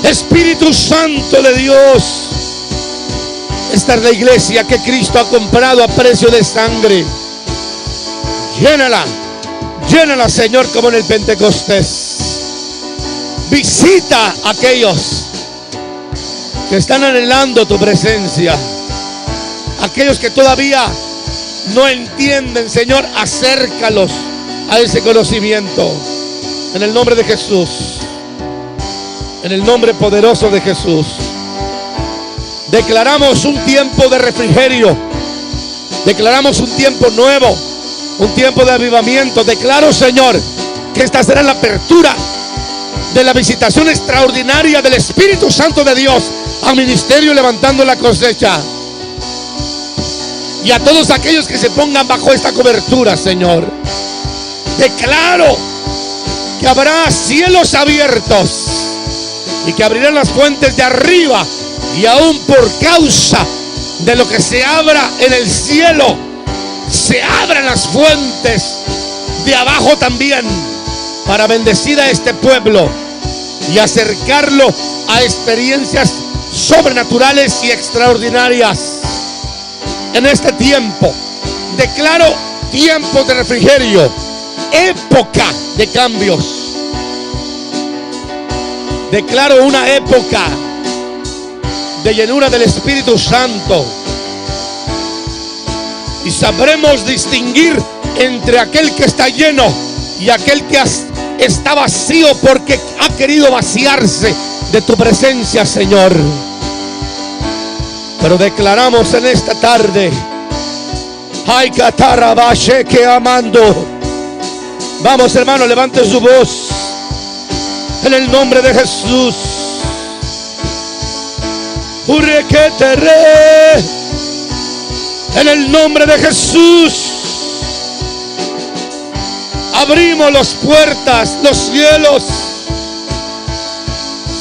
Espíritu Santo de Dios. Esta es la iglesia que Cristo ha comprado a precio de sangre. Llénala, llénala, Señor, como en el Pentecostés. Visita a aquellos que están anhelando tu presencia. Aquellos que todavía no entienden, Señor, acércalos a ese conocimiento. En el nombre de Jesús, en el nombre poderoso de Jesús, declaramos un tiempo de refrigerio. Declaramos un tiempo nuevo, un tiempo de avivamiento. Declaro, Señor, que esta será la apertura de la visitación extraordinaria del Espíritu Santo de Dios al ministerio levantando la cosecha. Y a todos aquellos que se pongan bajo esta cobertura, Señor, declaro que habrá cielos abiertos y que abrirán las fuentes de arriba, y aún por causa de lo que se abra en el cielo, se abran las fuentes de abajo también, para bendecir a este pueblo y acercarlo a experiencias sobrenaturales y extraordinarias. En este tiempo declaro tiempo de refrigerio, época de cambios. Declaro una época de llenura del Espíritu Santo, y sabremos distinguir entre aquel que está lleno y aquel que está vacío, porque ha querido vaciarse de tu presencia, Señor. Pero declaramos en esta tarde, ay, Catarabashe, que amando. Vamos, hermano, levante su voz en el nombre de Jesús. En el nombre de Jesús abrimos las puertas, los cielos.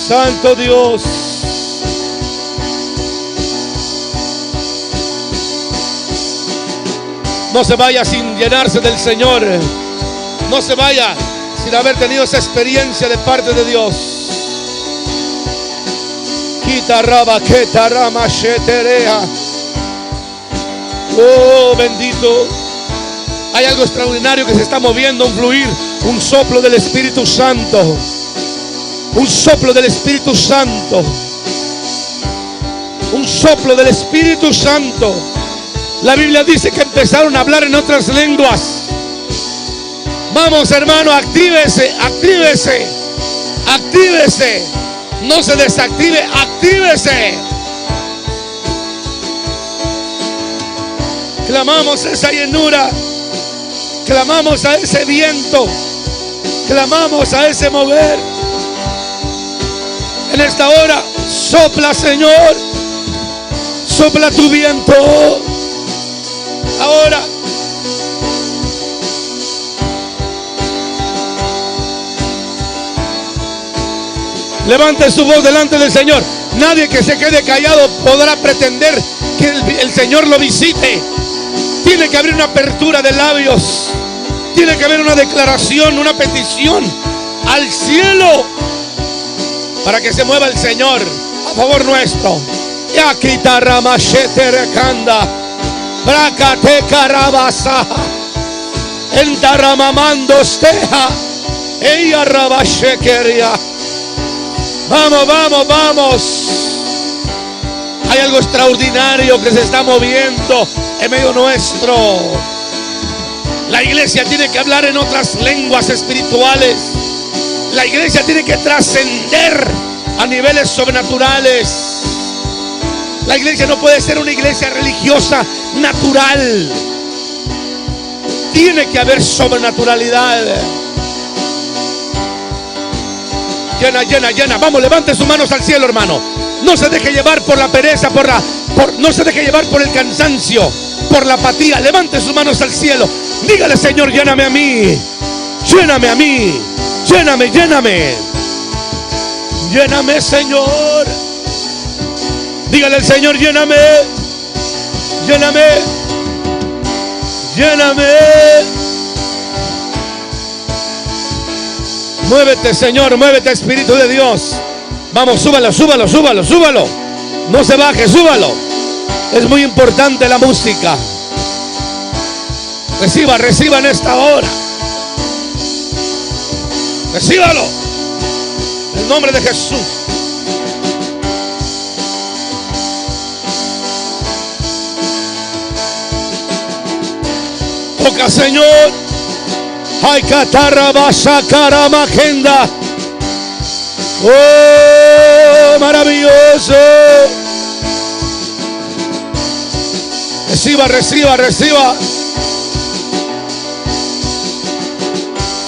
Santo Dios, no se vaya sin llenarse del Señor. No se vaya sin haber tenido esa experiencia de parte de Dios. Oh, bendito. Hay algo extraordinario que se está moviendo, un fluir, un soplo del Espíritu Santo. Un soplo del Espíritu Santo. Un soplo del Espíritu Santo. La Biblia dice que empezaron a hablar en otras lenguas. Vamos, hermano, actívese, actívese, actívese. No se desactive, actívese. Clamamos esa llenura. Clamamos a ese viento. Clamamos a ese mover. En esta hora, sopla, Señor. Sopla tu viento. Ahora. Levante su voz delante del Señor. Nadie que se quede callado podrá pretender que el Señor lo visite. Tiene que haber una apertura de labios. Tiene que haber una declaración, una petición al cielo para que se mueva el Señor a favor nuestro. Ya quitará machete recanda. Bracate carabasa. Endaramamando steja. Ella rabashekeria. Vamos, vamos, vamos. Hay algo extraordinario que se está moviendo en medio nuestro. La iglesia tiene que hablar en otras lenguas espirituales. La iglesia tiene que trascender a niveles sobrenaturales. La iglesia no puede ser una iglesia religiosa natural. Tiene que haber sobrenaturalidad. Llena, llena, llena. Vamos, levante sus manos al cielo, hermano. No se deje llevar por la pereza, no se deje llevar por el cansancio, por la apatía. Levante sus manos al cielo. Dígale, Señor, lléname a mí. Lléname a mí. Lléname, lléname. Lléname, Señor. Dígale al Señor, lléname. Lléname. Lléname. Muévete, Señor, muévete, Espíritu de Dios. Vamos, súbalo, súbalo, súbalo, súbalo. No se baje, súbalo. Es muy importante la música. Reciba, reciba en esta hora. Recíbalo. En el nombre de Jesús. Toca, Señor. Ay, catarra, basa, carama, agenda. Oh, maravilloso. Reciba, reciba, reciba.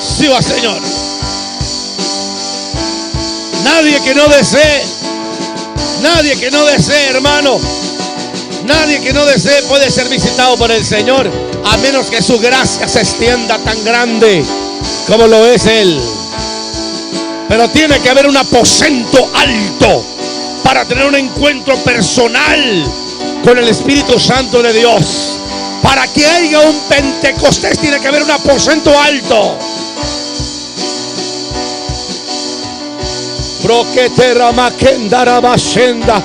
Reciba, Señor. Nadie que no desee, hermano. Nadie que no desee puede ser visitado por el Señor, a menos que su gracia se extienda tan grande como lo es Él. Pero tiene que haber un aposento alto para tener un encuentro personal con el Espíritu Santo de Dios. Para que haya un Pentecostés tiene que haber un aposento alto. Broquetera maquendara bashenda.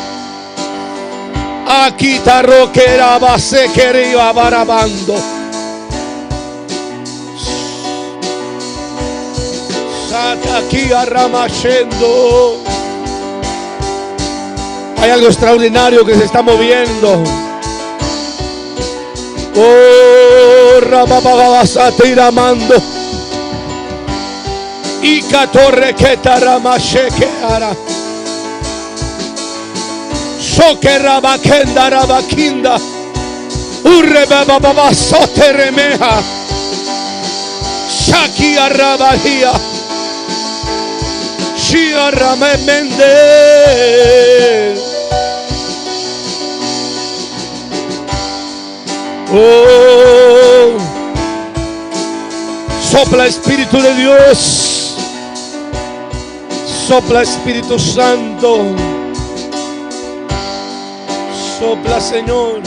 Aquí tarroquera base quería barabando. Aquí arramachendo. Hay algo extraordinario que se está moviendo. Oh, rabababasatiramando. Y catorre que taramashekeara. Sokerabakenda rabakinda. Urrebababasoteremeja. Shaki arrabahia. Shia ramemende. Oh, sopla Espíritu de Dios. Sopla Espíritu Santo. Sopla, Señor.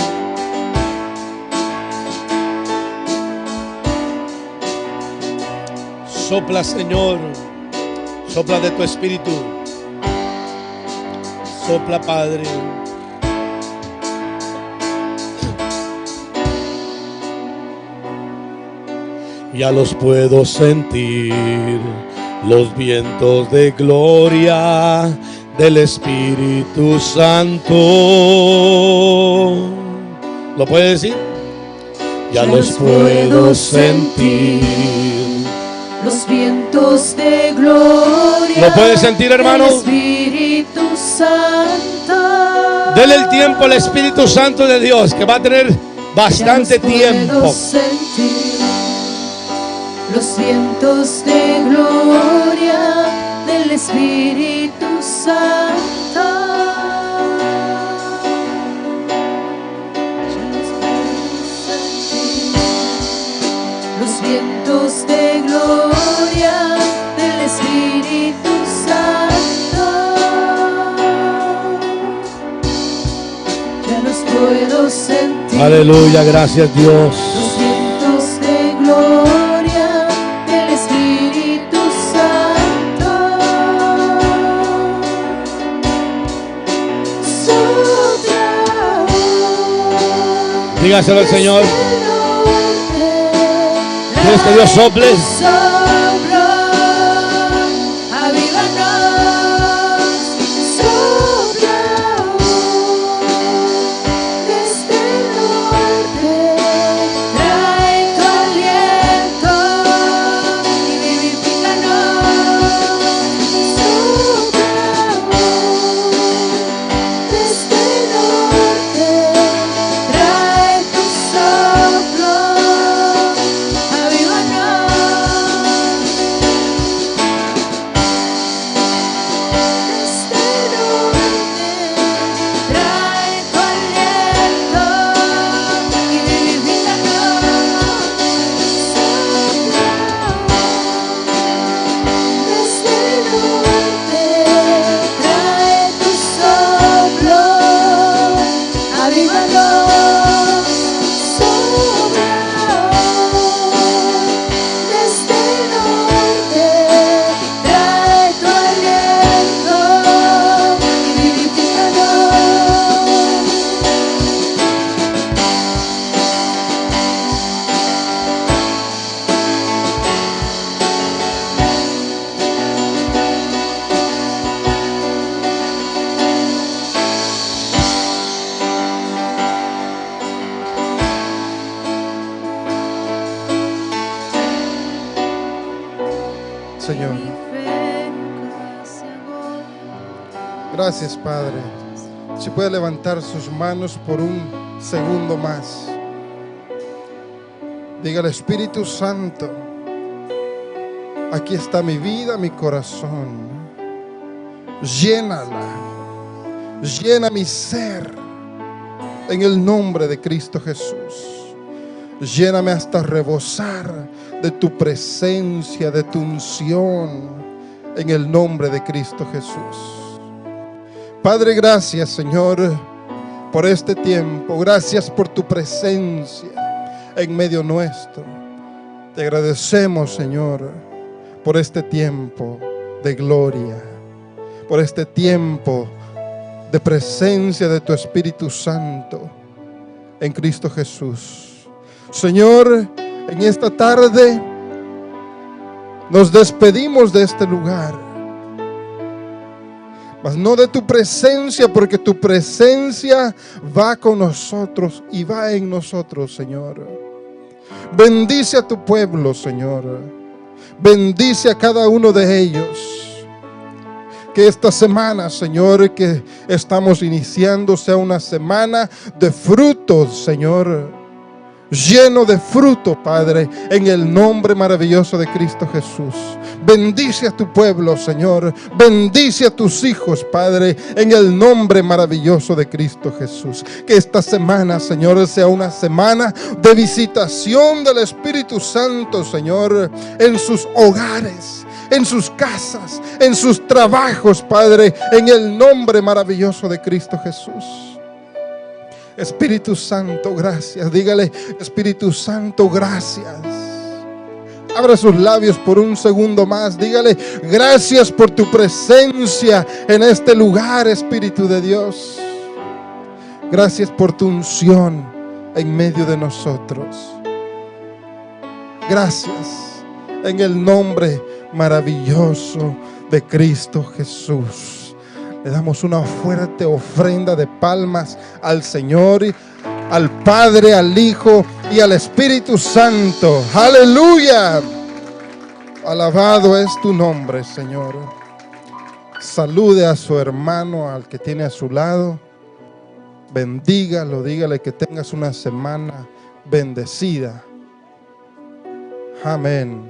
Sopla, Señor. Sopla de tu Espíritu. Sopla, Padre. Ya los puedo sentir, los vientos de gloria del Espíritu Santo. ¿Lo puede decir? Ya los puedo sentir, los vientos de gloria. ¿Lo puede sentir, hermano? Del Espíritu Santo. Dele el tiempo al Espíritu Santo de Dios, que va a tener bastante tiempo. los vientos de gloria del Espíritu Santo. Los vientos de gloria del Espíritu Santo. Ya los puedo sentir. Aleluya, gracias Dios. Los vientos de gloria del Espíritu Santo. Sopla. Dígaselo al Señor. ¿Quieres que Dios sople? Soplo, avívanos, sopla desde el norte, trae tu aliento y vivifícanos. Sopla desde el norte, trae tu soplo. Señor. Gracias, Padre. Si puede levantar sus manos por un segundo más. Dígale: Espíritu Santo, aquí está mi vida, mi corazón. Llénala, llena mi ser en el nombre de Cristo Jesús. Lléname hasta rebosar de tu presencia, de tu unción, en el nombre de Cristo Jesús. Padre, gracias, Señor, por este tiempo. Gracias por tu presencia en medio nuestro. Te agradecemos, Señor, por este tiempo de gloria, por este tiempo de presencia de tu Espíritu Santo en Cristo Jesús. Señor, en esta tarde nos despedimos de este lugar, mas no de tu presencia, porque tu presencia va con nosotros y va en nosotros, Señor. Bendice a tu pueblo, Señor. Bendice a cada uno de ellos. Que esta semana, Señor, que estamos iniciando sea una semana de frutos, Señor. Lleno de fruto, Padre, en el nombre maravilloso de Cristo Jesús. Bendice a tu pueblo, Señor. Bendice a tus hijos, Padre, en el nombre maravilloso de Cristo Jesús. Que esta semana, Señor, sea una semana de visitación del Espíritu Santo, Señor, en sus hogares, en sus casas, en sus trabajos, Padre, en el nombre maravilloso de Cristo Jesús. Espíritu Santo, gracias. Dígale: Espíritu Santo, gracias. Abra sus labios por un segundo más. Dígale: gracias por tu presencia en este lugar, Espíritu de Dios. Gracias por tu unción en medio de nosotros. Gracias en el nombre maravilloso de Cristo Jesús. Le damos una fuerte ofrenda de palmas al Señor, al Padre, al Hijo y al Espíritu Santo. ¡Aleluya! Alabado es tu nombre, Señor. Salude a su hermano, al que tiene a su lado. Bendígalo, dígale que tengas una semana bendecida. Amén.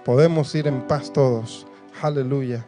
Podemos ir en paz todos. Aleluya.